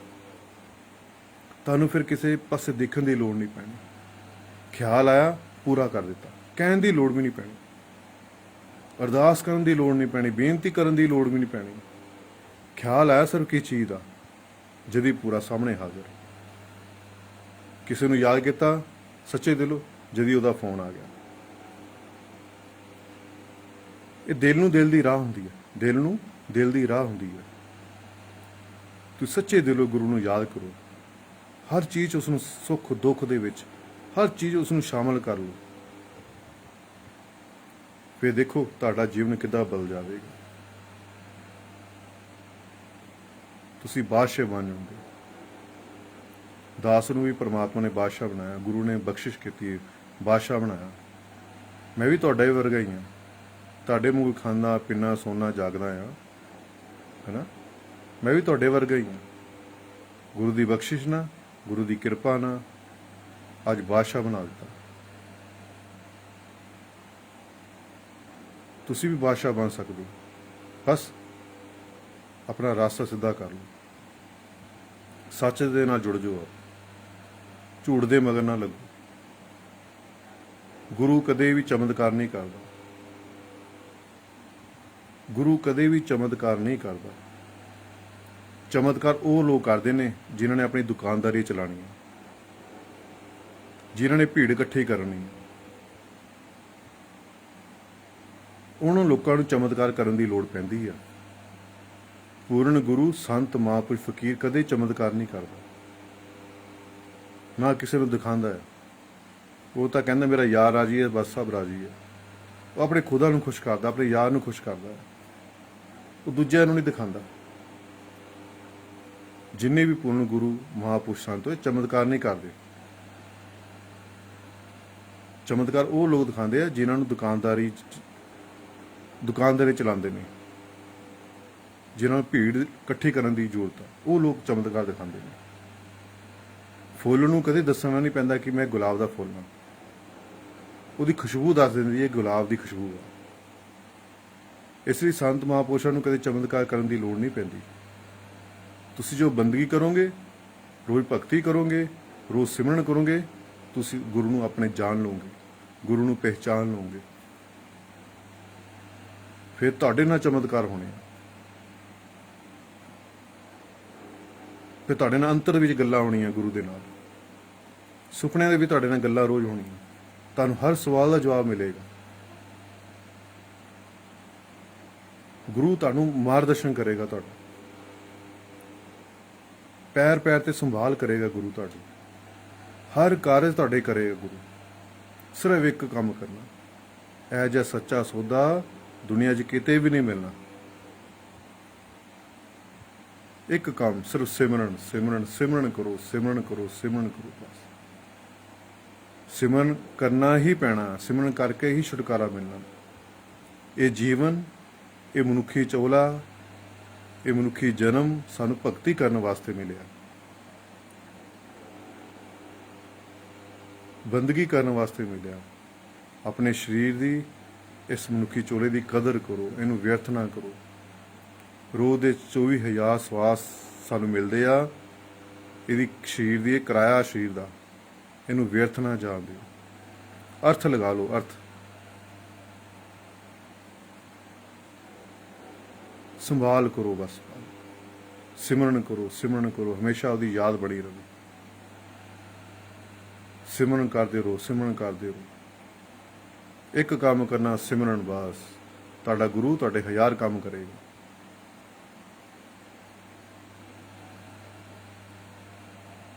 ਤੁਹਾਨੂੰ ਫਿਰ ਕਿਸੇ ਪਾਸੇ ਦੇਖਣ ਦੀ ਲੋੜ ਨਹੀਂ ਪੈਣੀ। ਖਿਆਲ ਆਇਆ, ਪੂਰਾ ਕਰ ਦਿੱਤਾ, ਕਹਿਣ ਦੀ ਲੋੜ ਵੀ ਨਹੀਂ ਪੈਣੀ, ਅਰਦਾਸ ਕਰਨ ਦੀ ਲੋੜ ਨਹੀਂ ਪੈਣੀ, ਬੇਨਤੀ ਕਰਨ ਦੀ ਲੋੜ ਵੀ ਨਹੀਂ ਪੈਣੀ। ਖਿਆਲ ਆਇਆ ਸਿਰਫ ਕਿਸ ਚੀਜ਼ ਦਾ? ਜਦੀ ਪੂਰਾ ਸਾਹਮਣੇ ਹਾਜ਼ਰ। ਕਿਸੇ ਨੂੰ ਯਾਦ ਕੀਤਾ ਸੱਚੇ ਦਿਲੋਂ, ਜਦੀ ਉਹਦਾ ਫੋਨ ਆ ਗਿਆ। ਇਹ ਦਿਲ ਨੂੰ ਦਿਲ ਦੀ ਰਾਹ ਹੁੰਦੀ ਹੈ, ਦਿਲ ਨੂੰ ਦਿਲ ਦੀ ਰਾਹ ਹੁੰਦੀ ਹੈ। ਤੁਸੀਂ ਸੱਚੇ ਦਿਲੋਂ ਗੁਰੂ ਨੂੰ ਯਾਦ ਕਰੋ, ਹਰ ਚੀਜ਼ ਉਸ ਨੂੰ, ਸੁੱਖ ਦੁੱਖ ਦੇ ਵਿੱਚ ਹਰ ਚੀਜ਼ ਉਸ ਨੂੰ ਸ਼ਾਮਲ ਕਰ ਲਓ। ਫਿਰ ਦੇਖੋ ਤੁਹਾਡਾ ਜੀਵਨ ਕਿੱਦਾਂ ਬਦਲ ਜਾਵੇਗਾ। ਤੁਸੀਂ ਬਾਦਸ਼ਾਹ ਬਣ ਜਾਓਗੇ। ਦਾਸ ਨੂੰ ਵੀ ਪਰਮਾਤਮਾ ਨੇ ਬਾਦਸ਼ਾਹ ਬਣਾਇਆ, ਗੁਰੂ ਨੇ ਬਖਸ਼ਿਸ਼ ਕੀਤੀ, ਬਾਦਸ਼ਾਹ ਬਣਾਇਆ। ਮੈਂ ਵੀ ਤੁਹਾਡਾ ਹੀ ਵਰਗਾ ਹੀ ਹਾਂ, ਤੁਹਾਡੇ ਮੂੰਹ ਖਾਂਦਾ ਪੀਣਾ ਸੌਣਾ ਜਾਗਦਾ ਆ, ਹੈਨਾ। ਮੈਂ ਵੀ ਤੁਹਾਡੇ ਵਰਗਾ ਹੀ ਹਾਂ। ਗੁਰੂ ਦੀ ਬਖਸ਼ਿਸ਼ ਨਾਲ, ਗੁਰੂ ਦੀ ਕਿਰਪਾ ਨਾਲ ਅੱਜ ਬਾਦਸ਼ਾਹ ਬਣਾ ਦਿੱਤਾ। ਤੁਸੀਂ ਵੀ ਬਾਦਸ਼ਾਹ ਬਣ ਸਕਦੇ ਹੋ। ਬਸ ਆਪਣਾ ਰਾਸਤਾ ਸਿੱਧਾ ਕਰ ਲਓ, ਸੱਚ ਦੇ ਨਾਲ ਜੁੜ ਜਾਓ, ਝੂਠ ਦੇ ਮਗਰ ਨਾ ਲੱਗੋ। ਗੁਰੂ ਕਦੇ ਵੀ ਚਮਤਕਾਰ ਨਹੀਂ ਕਰਦਾ, ਗੁਰੂ ਕਦੇ ਵੀ ਚਮਤਕਾਰ ਨਹੀਂ ਕਰਦਾ। ਚਮਤਕਾਰ ਉਹ ਲੋਕ ਕਰਦੇ ਨੇ ਜਿਨ੍ਹਾਂ ਨੇ ਆਪਣੀ ਦੁਕਾਨਦਾਰੀ ਚਲਾਉਣੀ ਹੈ, ਜਿਨ੍ਹਾਂ ਨੇ ਭੀੜ ਇਕੱਠੀ ਕਰਨੀ ਹੈ। ਉਹਨਾਂ ਲੋਕਾਂ ਨੂੰ ਚਮਤਕਾਰ ਕਰਨ ਦੀ ਲੋੜ ਪੈਂਦੀ ਆ। ਪੂਰਨ ਗੁਰੂ, ਸੰਤ, ਮਹਾਂਪੁਰਖ, ਫਕੀਰ ਕਦੇ ਚਮਤਕਾਰ ਨਹੀਂ ਕਰਦਾ, ਨਾ ਕਿਸੇ ਨੂੰ ਦਿਖਾਉਂਦਾ ਹੈ। ਉਹ ਤਾਂ ਕਹਿੰਦਾ ਮੇਰਾ ਯਾਰ ਰਾਜੀ ਹੈ, ਬਸ ਸਭ ਰਾਜੀ ਹੈ। ਉਹ ਆਪਣੇ ਖੁਦਾ ਨੂੰ ਖੁਸ਼ ਕਰਦਾ, ਆਪਣੇ ਯਾਰ ਨੂੰ ਖੁਸ਼ ਕਰਦਾ ਹੈ, ਉਹ ਦੂਜਿਆਂ ਨੂੰ ਨਹੀਂ ਦਿਖਾਉਂਦਾ। ਜਿੰਨੇ ਵੀ ਪੂਰਨ ਗੁਰੂ ਮਹਾਂਪੁਰਖ ਸੰਤ ਹੋਏ ਚਮਤਕਾਰ ਨਹੀਂ ਕਰਦੇ। ਚਮਤਕਾਰ ਉਹ ਲੋਕ ਦਿਖਾਉਂਦੇ ਆ ਜਿਨ੍ਹਾਂ ਨੂੰ ਦੁਕਾਨਦਾਰੀ ਚਲਾਉਂਦੇ ਨੇ, ਜਿਨ੍ਹਾਂ ਨੂੰ ਭੀੜ ਇਕੱਠੀ ਕਰਨ ਦੀ ਜ਼ਰੂਰਤ ਆ, ਉਹ ਲੋਕ ਚਮਤਕਾਰ ਦਿਖਾਉਂਦੇ ਨੇ। ਫੁੱਲ ਨੂੰ ਕਦੇ ਦੱਸਣਾ ਨਹੀਂ ਪੈਂਦਾ ਕਿ ਮੈਂ ਗੁਲਾਬ ਦਾ ਫੁੱਲ ਹਾਂ। ਉਹਦੀ ਖੁਸ਼ਬੂ ਦੱਸ ਦਿੰਦੀ ਹੈ ਗੁਲਾਬ ਦੀ ਖੁਸ਼ਬੂ ਹੈ। ਇਸ ਲਈ ਸੰਤ ਮਹਾਂਪੁਰਸ਼ਾਂ ਨੂੰ ਕਦੇ ਚਮਤਕਾਰ ਕਰਨ ਦੀ ਲੋੜ ਨਹੀਂ ਪੈਂਦੀ। ਤੁਸੀਂ ਜੋ ਬੰਦਗੀ ਕਰੋਗੇ, ਰੋਜ਼ ਭਗਤੀ ਕਰੋਗੇ, ਰੋਜ਼ ਸਿਮਰਨ ਕਰੋਗੇ, ਤੁਸੀਂ ਗੁਰੂ ਨੂੰ ਆਪਣੇ ਜਾਣ ਲਓਗੇ, ਗੁਰੂ ਨੂੰ ਪਹਿਚਾਨ ਲਓਗੇ। ਫਿਰ ਤੁਹਾਡੇ ਨਾਲ ਚਮਤਕਾਰ ਹੋਣੇ ਆ। ਫਿਰ ਤੁਹਾਡੇ ਨਾਲ ਅੰਤਰ ਵਿੱਚ ਗੱਲਾਂ ਹੋਣੀਆਂ ਗੁਰੂ ਦੇ ਨਾਲ। ਸੁਪਨਿਆਂ ਦੇ ਵੀ ਤੁਹਾਡੇ ਨਾਲ ਗੱਲਾਂ ਰੋਜ਼ ਹੋਣੀਆਂ। ਤੁਹਾਨੂੰ ਹਰ ਸਵਾਲ ਦਾ ਜਵਾਬ ਮਿਲੇਗਾ। ਗੁਰੂ ਤੁਹਾਨੂੰ ਮਾਰਗਦਰਸ਼ਨ ਕਰੇਗਾ, ਤੁਹਾਡਾ ਪੈਰ ਪੈਰ ਤੇ ਸੰਭਾਲ ਕਰੇਗਾ ਗੁਰੂ ਤੁਹਾਡੀ। ਹਰ ਕਾਰਜ ਤੁਹਾਡੇ ਕਰੇਗਾ ਗੁਰੂ। ਸਿਰਫ ਇੱਕ ਕੰਮ ਕਰਨਾ, ਇਹ ਜਿਹਾ ਸੱਚਾ ਸੌਦਾ ਦੁਨੀਆ 'ਚ ਕਿਤੇ ਵੀ ਨਹੀਂ ਮਿਲਣਾ। ਇੱਕ ਕੰਮ, ਸਿਰਫ ਸਿਮਰਨ ਸਿਮਰਨ ਸਿਮਰਨ ਕਰੋ, ਸਿਮਰਨ ਕਰੋ, ਸਿਮਰਨ ਕਰੋ। ਬਸ ਸਿਮਰਨ ਕਰਨਾ ਹੀ ਪੈਣਾ। ਸਿਮਰਨ ਕਰਕੇ ਹੀ ਛੁਟਕਾਰਾ ਮਿਲਣਾ। ਇਹ ਜੀਵਨ, ਇਹ ਮਨੁੱਖੀ ਚੋਲਾ, ਇਹ ਮਨੁੱਖੀ ਜਨਮ ਸਾਨੂੰ ਭਗਤੀ ਕਰਨ ਵਾਸਤੇ ਮਿਲਿਆ, ਬੰਦਗੀ ਕਰਨ ਵਾਸਤੇ ਮਿਲਿਆ। ਆਪਣੇ ਸਰੀਰ ਦੀ, ਇਸ ਮਨੁੱਖੀ ਚੋਲੇ ਦੀ ਕਦਰ ਕਰੋ, ਇਹਨੂੰ ਵਿਅਰਥ ਨਾ ਕਰੋ। ਰੋਜ਼ ਦੇ 24,000 ਸਵਾਸ ਸਾਨੂੰ ਮਿਲਦੇ ਆ। ਇਹਦੀ ਸਰੀਰ ਦੀ, ਇਹ ਕਿਰਾਇਆ ਸਰੀਰ ਦਾ, ਇਹਨੂੰ ਵਿਅਰਥ ਨਾ ਜਾਣ ਦਿਓ। ਅਰਥ ਲਗਾ ਲਓ, ਅਰਥ ਸੰਭਾਲ ਕਰੋ। ਬਸ ਸਿਮਰਨ ਕਰੋ, ਸਿਮਰਨ ਕਰੋ, ਹਮੇਸ਼ਾ ਉਹਦੀ ਯਾਦ ਬਣੀ ਰਹੇ। ਸਿਮਰਨ ਕਰਦੇ ਰਹੋ, ਸਿਮਰਨ ਕਰਦੇ ਰਹੋ। ਇੱਕ ਕੰਮ ਕਰਨਾ, ਸਿਮਰਨ। ਬਸ ਤੁਹਾਡਾ ਗੁਰੂ ਤੁਹਾਡੇ 1000 ਕੰਮ ਕਰੇਗਾ।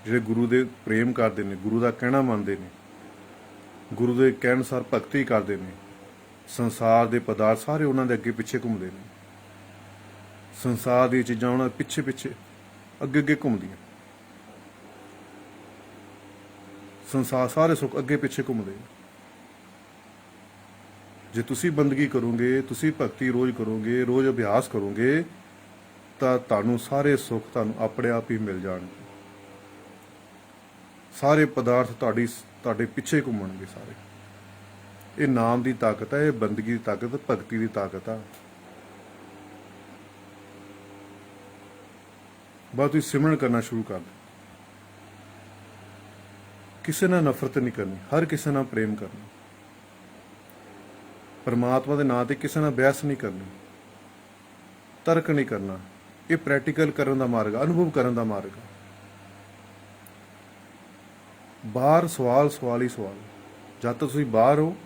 ਜਿਹੜੇ ਗੁਰੂ ਦੇ ਪ੍ਰੇਮ ਕਰਦੇ ਨੇ, ਗੁਰੂ ਦਾ ਕਹਿਣਾ ਮੰਨਦੇ ਨੇ, ਗੁਰੂ ਦੇ ਕਹਿਣ ਅਨੁਸਾਰ ਭਗਤੀ ਕਰਦੇ ਨੇ, ਸੰਸਾਰ ਦੇ ਪਦਾਰਥ ਸਾਰੇ ਉਹਨਾਂ ਦੇ ਅੱਗੇ ਪਿੱਛੇ ਘੁੰਮਦੇ ਨੇ। ਸੰਸਾਰ ਦੀਆਂ ਚੀਜ਼ਾਂ ਉਹਨਾਂ ਦੇ ਪਿੱਛੇ ਪਿੱਛੇ ਅੱਗੇ ਅੱਗੇ ਘੁੰਮਦੀਆਂ। ਸੰਸਾਰ ਸਾਰੇ ਸੁੱਖ ਅੱਗੇ ਪਿੱਛੇ ਘੁੰਮਦੇ। ਜੇ ਤੁਸੀਂ ਬੰਦਗੀ ਕਰੋਗੇ, ਤੁਸੀਂ ਭਗਤੀ ਰੋਜ਼ ਕਰੋਗੇ, ਰੋਜ਼ ਅਭਿਆਸ ਕਰੋਗੇ, ਤਾਂ ਤੁਹਾਨੂੰ ਸਾਰੇ ਸੁੱਖ ਤੁਹਾਨੂੰ ਆਪਣੇ ਆਪ ਹੀ ਮਿਲ ਜਾਣਗੇ। ਸਾਰੇ ਪਦਾਰਥ ਤੁਹਾਡੇ ਪਿੱਛੇ ਘੁੰਮਣਗੇ ਸਾਰੇ। ਇਹ ਨਾਮ ਦੀ ਤਾਕਤ ਹੈ, ਇਹ ਬੰਦਗੀ ਦੀ ਤਾਕਤ, ਭਗਤੀ ਦੀ ਤਾਕਤ ਆ। ਬਸ ਤੁਸੀਂ ਸਿਮਰਨ ਕਰਨਾ ਸ਼ੁਰੂ ਕਰ ਦਿਓ। ਕਿਸੇ ਨਾਲ ਨਫ਼ਰਤ ਨਹੀਂ ਕਰਨੀ, ਹਰ ਕਿਸੇ ਨਾਲ ਪ੍ਰੇਮ ਕਰਨਾ। ਪਰਮਾਤਮਾ ਦੇ ਨਾਂ ਤੇ ਕਿਸੇ ਨਾਲ ਬਹਿਸ ਨਹੀਂ ਕਰਨੀ, ਤਰਕ ਨਹੀਂ ਕਰਨਾ। ਇਹ ਪ੍ਰੈਕਟੀਕਲ ਕਰਨ ਦਾ ਮਾਰਗ, ਅਨੁਭਵ ਕਰਨ ਦਾ ਮਾਰਗ। ਬਾਹਰ ਸਵਾਲ ਸਵਾਲ ਹੀ ਸਵਾਲ। ਜਦ ਤੱਕ ਤੁਸੀਂ ਬਾਹਰ ਹੋ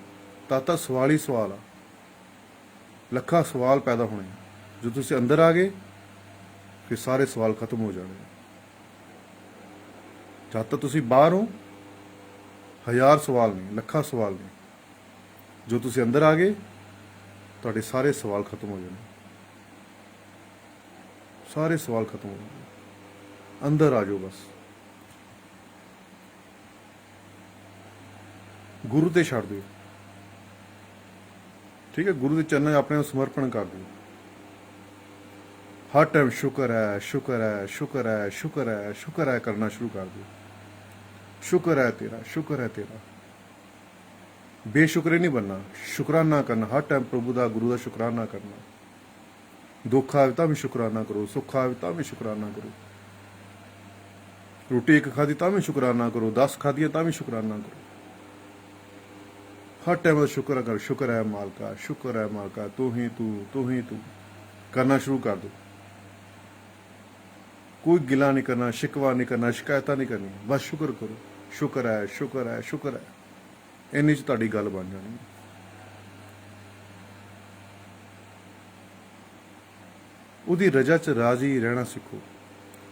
ਤਦ ਤੱਕ ਸਵਾਲ ਹੀ ਸਵਾਲ ਆ। ਲੱਖਾਂ ਸਵਾਲ ਪੈਦਾ ਹੋਣੇ। ਜਦੋਂ ਤੁਸੀਂ ਅੰਦਰ ਆ ਗਏ ਫਿਰ ਸਾਰੇ ਸਵਾਲ ਖਤਮ ਹੋ ਜਾਣੇ। ਜਦ ਤੱਕ ਤੁਸੀਂ ਬਾਹਰ ਹੋ 1000 ਸਵਾਲ ਨੇ, ਲੱਖਾਂ ਸਵਾਲ ਨੇ। ਜੋ ਤੁਸੀਂ ਅੰਦਰ ਆ ਗਏ ਤੁਹਾਡੇ ਸਾਰੇ ਸਵਾਲ ਖਤਮ ਹੋ ਜਾਣੇ। ਸਾਰੇ ਸਵਾਲ ਖਤਮ ਹੋ ਜਾਣੇ। ਅੰਦਰ ਆ ਜਾਓ ਬਸ। ਗੁਰੂ ਤੇ ਛੱਡ ਦਿਓ। ਠੀਕ ਹੈ, ਗੁਰੂ ਦੇ ਚਰਨਾਂ 'ਚ ਆਪਣੇ ਨੂੰ ਸਮਰਪਣ ਕਰ ਦਿਓ। ਹਰ ਟਾਈਮ ਸ਼ੁਕਰ ਹੈ, ਸ਼ੁਕਰ ਹੈ, ਸ਼ੁਕਰ ਹੈ, ਸ਼ੁਕਰ ਹੈ, ਸ਼ੁਕਰ ਹੈ ਕਰਨਾ ਸ਼ੁਰੂ ਕਰ ਦਿਓ। ਸ਼ੁਕਰ ਹੈ ਤੇਰਾ, ਸ਼ੁਕਰ ਹੈ ਤੇਰਾ। ਬੇਸ਼ੁਕਰੇ ਨਹੀਂ ਬਣਨਾ, ਸ਼ੁਕਰਾਨਾ ਕਰਨਾ। ਹਰ ਟਾਈਮ ਪ੍ਰਭੂ ਦਾ, ਗੁਰੂ ਦਾ ਸ਼ੁਕਰਾਨਾ ਕਰਨਾ। ਦੁੱਖ ਆਵੇ ਤਾਂ ਵੀ ਸ਼ੁਕਰਾਨਾ ਕਰੋ, ਸੁੱਖ ਆਵੇ ਤਾਂ ਵੀ ਸ਼ੁਕਰਾਨਾ ਕਰੋ। ਰੋਟੀ ਇੱਕ ਖਾਧੀ ਤਾਂ ਵੀ ਸ਼ੁਕਰਾਨਾ ਕਰੋ, 10 ਖਾਧੀਆਂ ਤਾਂ ਵੀ ਸ਼ੁਕਰਾਨਾ ਕਰੋ। ਹਰ ਟਾਈਮ ਸ਼ੁਕਰ ਕਰ। ਸ਼ੁਕਰ ਹੈ ਮਾਲਕਾ, ਸ਼ੁਕਰ ਹੈ ਮਾਲਕਾ, ਤੂੰ ਹੀ ਤੂੰ, ਤੂੰ ਹੀ ਤੂੰ ਕਰਨਾ ਸ਼ੁਰੂ ਕਰ ਦਿਓ। ਕੋਈ ਗਿਲਾ ਨਹੀਂ ਕਰਨਾ, ਸ਼ਿਕਵਾ ਨਹੀਂ ਕਰਨਾ, ਸ਼ਿਕਾਇਤਾਂ ਨਹੀਂ ਕਰਨੀ। ਬਸ ਸ਼ੁਕਰ ਕਰੋ। ਸ਼ੁਕਰ ਹੈ, ਸ਼ੁਕਰ ਹੈ, ਸ਼ੁਕਰ ਹੈ। ਇੰਨੀ 'ਚ ਤੁਹਾਡੀ ਗੱਲ ਬਣ ਜਾਣੀ। ਉਹਦੀ ਰਜਾ 'ਚ ਰਾਜ਼ੀ ਰਹਿਣਾ ਸਿੱਖੋ।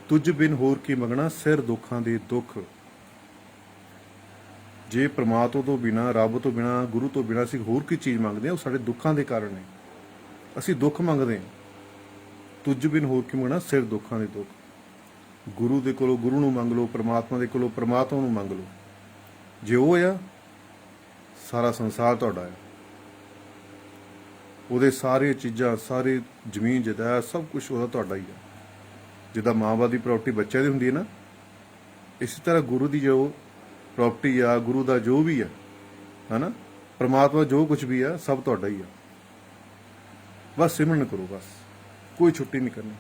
ਤੁਝ ਬਿਨ ਹੋਰ ਕੀ ਮੰਗਣਾ, ਸਿਰ ਦੁੱਖਾਂ ਦੇ ਦੁੱਖ। ਜੇ ਪ੍ਰਮਾਤਮਾ ਤੋਂ ਬਿਨਾਂ, ਰੱਬ ਤੋਂ ਬਿਨਾਂ, ਗੁਰੂ ਤੋਂ ਬਿਨਾਂ ਅਸੀਂ ਹੋਰ ਕੀ ਚੀਜ਼ ਮੰਗਦੇ ਹਾਂ, ਉਹ ਸਾਡੇ ਦੁੱਖਾਂ ਦੇ ਕਾਰਨ ਨੇ। ਅਸੀਂ ਦੁੱਖ ਮੰਗਦੇ ਹਾਂ। ਤੁਝ ਬਿਨ ਹੋਰ ਕੀ ਮੰਗਣਾ, ਸਿਰ ਦੁੱਖਾਂ ਦੇ ਦੁੱਖ। ਗੁਰੂ ਦੇ ਕੋਲੋਂ ਗੁਰੂ ਨੂੰ ਮੰਗ ਲਓ, ਪ੍ਰਮਾਤਮਾ ਦੇ ਕੋਲੋਂ ਪ੍ਰਮਾਤਮਾ ਨੂੰ ਮੰਗ ਲਓ। ਜੇ ਉਹ ਆ, ਸਾਰਾ ਸੰਸਾਰ ਤੁਹਾਡਾ ਹੈ। ਉਹਦੇ ਸਾਰੀਆਂ ਚੀਜ਼ਾਂ, ਸਾਰੀ ਜ਼ਮੀਨ ਜਾਇਦਾਦ, ਸਭ ਕੁਝ ਉਹਦਾ ਤੁਹਾਡਾ ਹੀ ਹੈ। ਜਿੱਦਾਂ ਮਾਂ ਬਾਪ ਦੀ ਪ੍ਰਾਪਰਟੀ ਬੱਚਿਆਂ ਦੀ ਹੁੰਦੀ ਹੈ ਨਾ, ਇਸੇ ਤਰ੍ਹਾਂ ਗੁਰੂ ਦੀ ਜੋ ਪ੍ਰਾਪਰਟੀ ਆ, ਗੁਰੂ ਦਾ ਜੋ ਵੀ ਹੈ ਨਾ, परमात्मा जो कुछ भी है सब तुहाडा ही है। बस सिमरन करो, बस कोई छुट्टी नहीं करनी।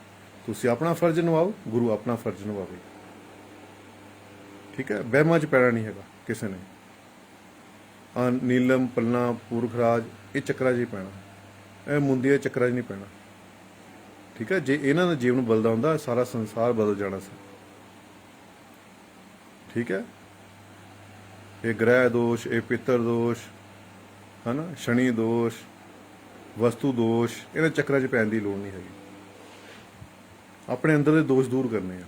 तुसी अपना फर्ज निभाओ, गुरु अपना फर्ज निभावे। ठीक है, वहमां च पैना नहीं हैगा किसी ने। नीलम पलना पुरखराज ये चक्करां 'ਚ ही पैना, ਇਹ ਮੁੰਦੀਆਂ ਚੱਕਰਾਂ 'ਚ नहीं पैना। ठीक है, जे इन्हां दा जीवन बदलदा हुंदा सारा संसार बदल जाना सी। ठीक है, ये ग्रह दोष, ये पितर दोष है ना, शनि दोष, वस्तु दोष, इन्हां चक्करां 'ਚ पैण दी लोड़ नहीं हैगी। अपने अंदर दे दोष दूर करने आ।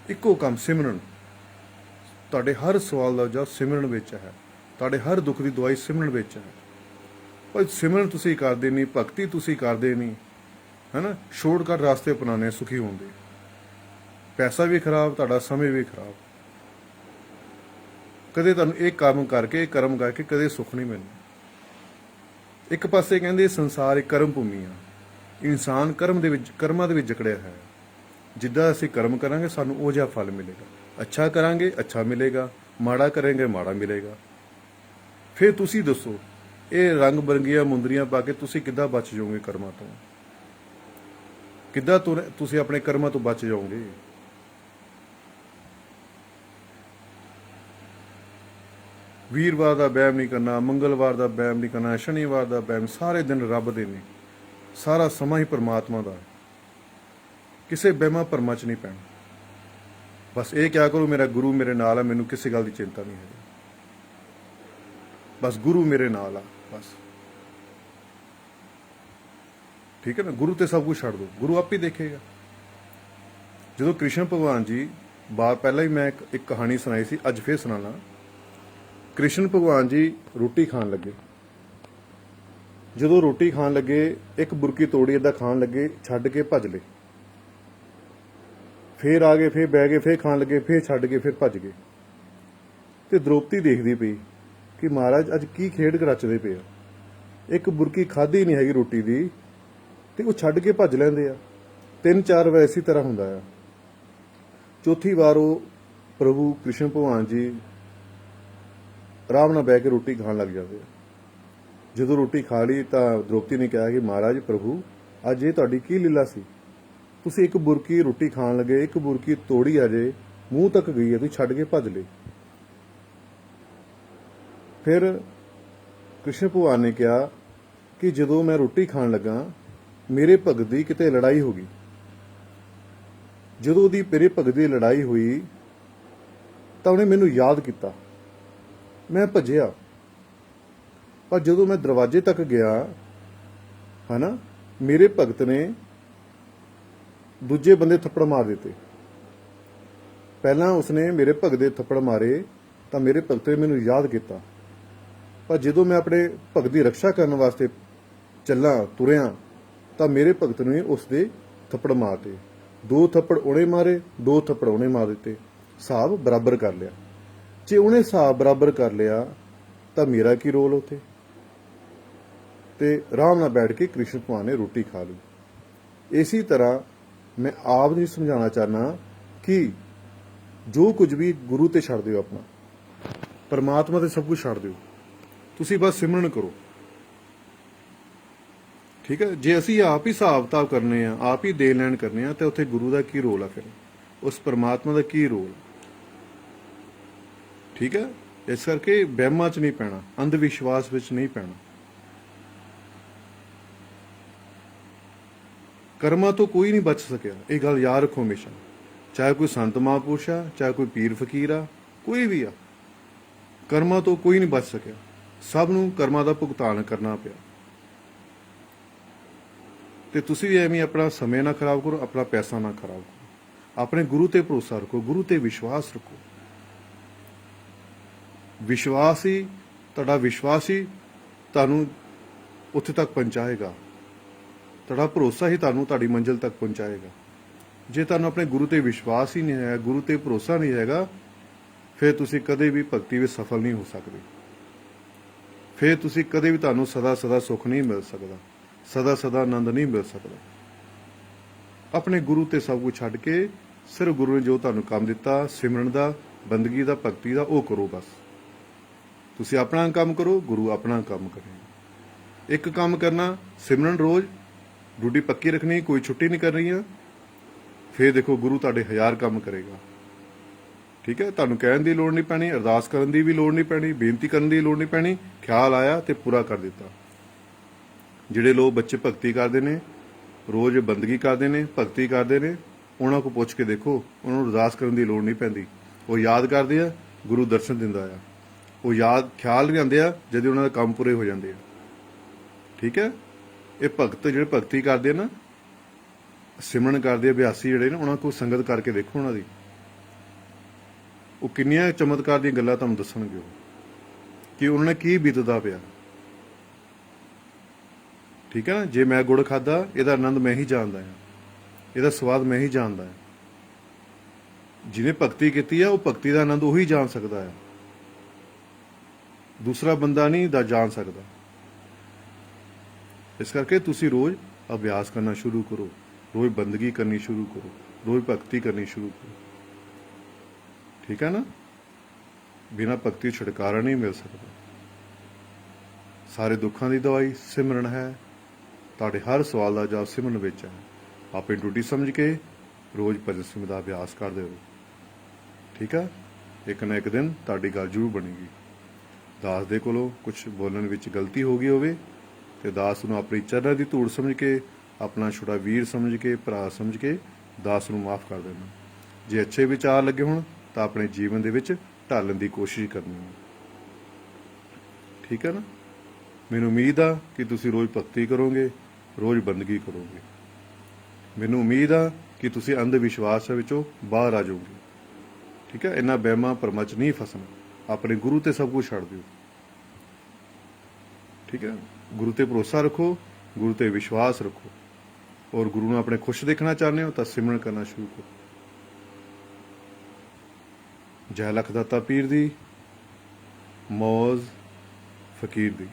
इक्को काम सिमरन, तुहाडे हर सवाल दा जवाब सिमरन विच है, तुहाडे हर दुख दी दवाई सिमरन विच है। पर सिमरन तुसीं करदे नहीं, भगती तुसीं करदे नहीं, है ना, शॉर्टकट रास्ते अपनाने सुखी होंदे। पैसा भी खराब, तुहाडा समय भी खराब। कदे तुहानूं एक कर्म करके कदे सुख नहीं मिलना। एक पासे कहंदे संसार एक कर्म भूमि आ, इंसान कर्मां दे विच जकड़िया है। जिद्दां असीं कर्म करांगे सानूं उह जिहा फल मिलेगा। अच्छा करांगे अच्छा मिलेगा, माड़ा करेंगे माड़ा मिलेगा। फिर तुसीं दसो ये रंग बरंगियां मुंदरियां पा के तुसीं किद्दां बच जाओगे कर्मां तो? किद्दां तुसीं अपने कर्मां तो बच जाओगे? वीरवार का वहम नहीं करना, मंगलवार का वहम नहीं करना, शनिवार का वहम, सारे दिन रब दे ने, सारा समा ही परमात्मा का। किसी वहमां भरमां च नहीं पैना। बस ये क्या करो, मेरा गुरु मेरे नाल है, मैनूं किसी गल की चिंता नहीं है। बस गुरु मेरे नाल आ, बस। ठीक है ना, गुरु ते सब कुछ छड्ड दो, गुरु आप ही देखेगा। जो कृष्ण भगवान जी बार पहला ही मैं एक कहानी सुनाई सी, अज फिर सुनाना। कृष्ण भगवान जी रोटी खान लगे, जो रोटी खान लगे एक बुरकी तोड़ी इदा खान लगे, छड्ड के भज ले। फिर आ गए, फिर बह गए, फिर खान लगे, फिर छड्ड के फिर भज गए। तो द्रौपदी देखती पई कि महाराज अज की खेड रचदे पे आ। एक बुरकी खाधी नहीं हैगी रोटी दी ते वो छड्ड के भज लैंदे आ। 3-4 वार इसी तरह हुंदा आ। चौथी वार वो प्रभु कृष्ण भगवान जी आराम नाल बह के रोटी खान लग जाते। जो रोटी खा ली तो द्रौपदी ने कहा कि महाराज प्रभु अज ये तुहाडी की लीला सी, तुसीं एक बुरकी रोटी खान लगे, एक बुरकी तोड़ी अजे मूँह तक गई है, तुसीं छड्ड के भज ले। फिर कृष्ण भगवान ने कहा कि जो मैं रोटी खान लगा मेरे भगत की किते लड़ाई हो गई। जो मेरे भगत की लड़ाई हुई तो उन्हें मैनू याद किया, मैं भजया। पर जो मैं दरवाजे तक गया है ना, मेरे भगत ने दूजे बंदे थप्पड़ मार दिते। पहला उसने मेरे भगत दे थप्पड़ मारे तो मेरे भगत ने मैनू याद किया। पर जो मैं अपने भगत की रक्षा करने वास्ते चला तुरया तो मेरे भगत ने उसके थप्पड़ मारते। 2 थप्पड़ उन्हें मारे, 2 थप्पड़ उन्हें मार दिते, हिसाब बराबर कर लिया। जे उन्हें हिसाब बराबर कर लिया तो मेरा की रोल उत्थे? ते आराम नाल बैठ के कृष्ण भगवान ने रोटी खा ली। इसी तरह मैं आप जी समझाना चाहना कि जो कुछ भी गुरु ते छड्ड दिओ, अपना परमात्मा ते सब कुछ छड्ड दिओ, तुसीं बस सिमरन करो। ठीक है, जे असीं आप ही हिसाब किताब करने आ, आप ही देन लैन करने आ, तो उत्थे गुरु का की रोल है? फिर उस परमात्मा का की रोल? ठीक है, इस करके वहमां च नहीं पैना, अंधविश्वास विच नहीं पैना। कर्मां तो कोई नहीं बच सकिया, ये गल याद रखो हमेशा। चाहे कोई संत महापुरुष आ, चाहे कोई पीर फकीर आ, कोई भी आ, कर्मां तो कोई नहीं बच सकिया। सब नूं कर्मां दा भुगतान करना पिया। ते तुसीं भी एवें अपना समय ना खराब करो, अपना पैसा ना खराब करो। अपने गुरु ते भरोसा रखो, गुरु ते विश्वास रखो। विश्वास ही तुहाडा विश्वास ही तुहानूं उत्थे तक पहुंचाएगा। तुहाडा भरोसा ही तुहानूं तुहाडी मंजिल तक पहुंचाएगा। जे तुहानूं अपने गुरु ते विश्वास ही नहीं है, गुरु ते भरोसा नहीं हैगा, फिर तुसीं कदे भी भगती विच सफल नहीं हो सकदे। फिर तुसीं कदे भी तुहानूं सदा सदा सुख नहीं मिल सकदा, सदा सदा आनंद नहीं मिल सकदा। अपने गुरु ते सब कुछ छड्ड के सिर्फ गुरु ने जो तुहानूं काम दिता सिमरन दा, बंदगी दा, भगती दा, वो करो बस। ਤੁਸੀਂ ਆਪਣਾ ਕੰਮ ਕਰੋ, ਗੁਰੂ ਆਪਣਾ ਕੰਮ ਕਰੇ। ਇੱਕ ਕੰਮ ਕਰਨਾ, ਸਿਮਰਨ ਰੋਜ਼, ਡਿਊਟੀ ਪੱਕੀ ਰੱਖਣੀ, ਕੋਈ ਛੁੱਟੀ ਨਹੀਂ ਕਰਨੀ ਆ। ਫਿਰ ਦੇਖੋ ਗੁਰੂ ਤੁਹਾਡੇ 1000 ਕੰਮ ਕਰੇਗਾ। ਠੀਕ ਹੈ, ਤੁਹਾਨੂੰ ਕਹਿਣ ਦੀ ਲੋੜ ਨਹੀਂ ਪੈਣੀ, ਅਰਦਾਸ ਕਰਨ ਦੀ ਵੀ ਲੋੜ ਨਹੀਂ ਪੈਣੀ, ਬੇਨਤੀ ਕਰਨ ਦੀ ਲੋੜ ਨਹੀਂ ਪੈਣੀ। ਖਿਆਲ ਆਇਆ ਤੇ ਪੂਰਾ ਕਰ ਦਿੱਤਾ। ਜਿਹੜੇ ਲੋਕ ਬੱਚੇ ਭਗਤੀ ਕਰਦੇ ਨੇ, ਰੋਜ਼ ਬੰਦਗੀ ਕਰਦੇ ਨੇ, ਭਗਤੀ ਕਰਦੇ ਨੇ, ਉਹਨਾਂ ਕੋਲ ਪੁੱਛ ਕੇ ਦੇਖੋ, ਉਹਨਾਂ ਨੂੰ ਅਰਦਾਸ ਕਰਨ ਦੀ ਲੋੜ ਨਹੀਂ ਪੈਂਦੀ। ਉਹ ਯਾਦ ਕਰਦੇ ਆ, ਗੁਰੂ ਦਰਸ਼ਨ ਦਿੰਦਾ ਆ। ਉਹ ਯਾਦ ਖਿਆਲ ਵੀ ਆਉਂਦੇ ਆ ਜਦੋਂ ਉਹਨਾਂ ਦੇ ਕੰਮ ਪੂਰੇ ਹੋ ਜਾਂਦੇ ਆ। ਠੀਕ ਹੈ, ਇਹ ਭਗਤ ਜਿਹੜੇ ਭਗਤੀ ਕਰਦੇ ਆ ਨਾ, ਸਿਮਰਨ ਕਰਦੇ ਅਭਿਆਸੀ ਜਿਹੜੇ ਨੇ, ਉਹਨਾਂ ਕੋਲ ਸੰਗਤ ਕਰਕੇ ਦੇਖੋ ਉਹਨਾਂ ਦੀ, ਉਹ ਕਿੰਨੀਆਂ ਚਮਤਕਾਰ ਦੀਆਂ ਗੱਲਾਂ ਤੁਹਾਨੂੰ ਦੱਸਣਗੇ ਉਹ, ਕਿ ਉਹਨਾਂ ਨੇ ਕੀ ਬੀਤਦਾ ਪਿਆ। ਠੀਕ ਹੈ ਨਾ, ਜੇ ਮੈਂ ਗੁੜ ਖਾਦਾ, ਇਹਦਾ ਆਨੰਦ ਮੈਂ ਹੀ ਜਾਣਦਾ ਹਾਂ, ਇਹਦਾ ਸਵਾਦ ਮੈਂ ਹੀ ਜਾਣਦਾ ਹਾਂ। ਜਿਹਨੇ ਭਗਤੀ ਕੀਤੀ ਆ, ਉਹ ਭਗਤੀ ਦਾ ਆਨੰਦ ਉਹੀ ਜਾਣ ਸਕਦਾ ਹੈ, ਦੂਸਰਾ ਬੰਦਾ ਨਹੀਂ ਦਾ ਜਾਣ ਸਕਦਾ। ਇਸ ਕਰਕੇ ਤੁਸੀਂ ਰੋਜ਼ ਅਭਿਆਸ ਕਰਨਾ ਸ਼ੁਰੂ ਕਰੋ, ਰੋਜ਼ ਬੰਦਗੀ ਕਰਨੀ ਸ਼ੁਰੂ ਕਰੋ, ਰੋਜ਼ ਭਗਤੀ ਕਰਨੀ ਸ਼ੁਰੂ ਕਰੋ। ਠੀਕ ਹੈ ਨਾ, ਬਿਨਾਂ ਭਗਤੀ ਛੁਟਕਾਰਾ ਨਹੀਂ ਮਿਲ ਸਕਦਾ। ਸਾਰੇ ਦੁੱਖਾਂ ਦੀ ਦਵਾਈ ਸਿਮਰਨ ਹੈ। ਤੁਹਾਡੇ ਹਰ ਸਵਾਲ ਦਾ ਜਵਾਬ ਸਿਮਰਨ ਵਿੱਚ ਹੈ। ਆਪਣੀ ਡਿਊਟੀ ਸਮਝ ਕੇ ਰੋਜ਼ ਭਜਨ ਸਿਮਰਨ ਦਾ ਅਭਿਆਸ ਕਰਦੇ ਰਹੋ। ਠੀਕ ਹੈ, ਇੱਕ ਨਾ ਇੱਕ ਦਿਨ ਤੁਹਾਡੀ ਗੱਲ ਜ਼ਰੂਰ ਬਣੇਗੀ। ਦਾਸ ਦੇ ਕੋਲੋਂ ਕੁਝ ਬੋਲਣ ਵਿੱਚ ਗਲਤੀ ਹੋ ਗਈ ਹੋਵੇ ਤੇ ਦਾਸ ਨੂੰ ਆਪਣੀ ਚਰਨਾਂ ਦੀ ਧੂੜ ਸਮਝ ਕੇ, ਆਪਣਾ ਛੋਟਾ ਵੀਰ ਸਮਝ ਕੇ, ਭਰਾ ਸਮਝ ਕੇ ਦਾਸ ਨੂੰ ਮਾਫ ਕਰ ਦੇਣਾ। ਜੇ ਅੱਛੇ ਵਿਚਾਰ ਲੱਗੇ ਹੋਣ ਤਾਂ ਆਪਣੇ ਜੀਵਨ ਦੇ ਵਿੱਚ ਢਾਲਣ ਦੀ ਕੋਸ਼ਿਸ਼ ਕਰਨੀ ਹੈ। ਠੀਕ ਹੈ ਨਾ, ਮੈਨੂੰ ਉਮੀਦ ਆ ਕਿ ਤੁਸੀਂ ਰੋਜ਼ ਭਗਤੀ ਕਰੋਗੇ, ਰੋਜ਼ ਬੰਦਗੀ ਕਰੋਗੇ। ਮੈਨੂੰ ਉਮੀਦ ਆ ਕਿ ਤੁਸੀਂ ਅੰਧ ਵਿਸ਼ਵਾਸ ਵਿੱਚੋਂ ਬਾਹਰ ਆ ਜਾਓਗੇ। ਠੀਕ ਹੈ, ਇਹਨਾਂ ਵਹਿਮਾਂ ਭਰਮਾਂ 'ਚ ਨਹੀਂ ਫਸਣਾ। ਆਪਣੇ ਗੁਰੂ ਤੇ ਸਭ ਕੁਝ ਛੱਡ ਦਿਓ। ਠੀਕ ਹੈ, ਗੁਰੂ ਤੇ ਭਰੋਸਾ ਰੱਖੋ, ਗੁਰੂ ਤੇ ਵਿਸ਼ਵਾਸ ਰੱਖੋ, ਔਰ ਗੁਰੂ ਨੂੰ ਆਪਣੇ ਖੁਸ਼ ਦੇਖਣਾ ਚਾਹੁੰਦੇ ਹੋ ਤਾਂ ਸਿਮਰਨ ਕਰਨਾ ਸ਼ੁਰੂ ਕਰੋ। ਜੈ ਲਖ ਦਾਤਾ ਪੀਰ ਦੀ, ਮੌਜ ਫਕੀਰ ਦੀ।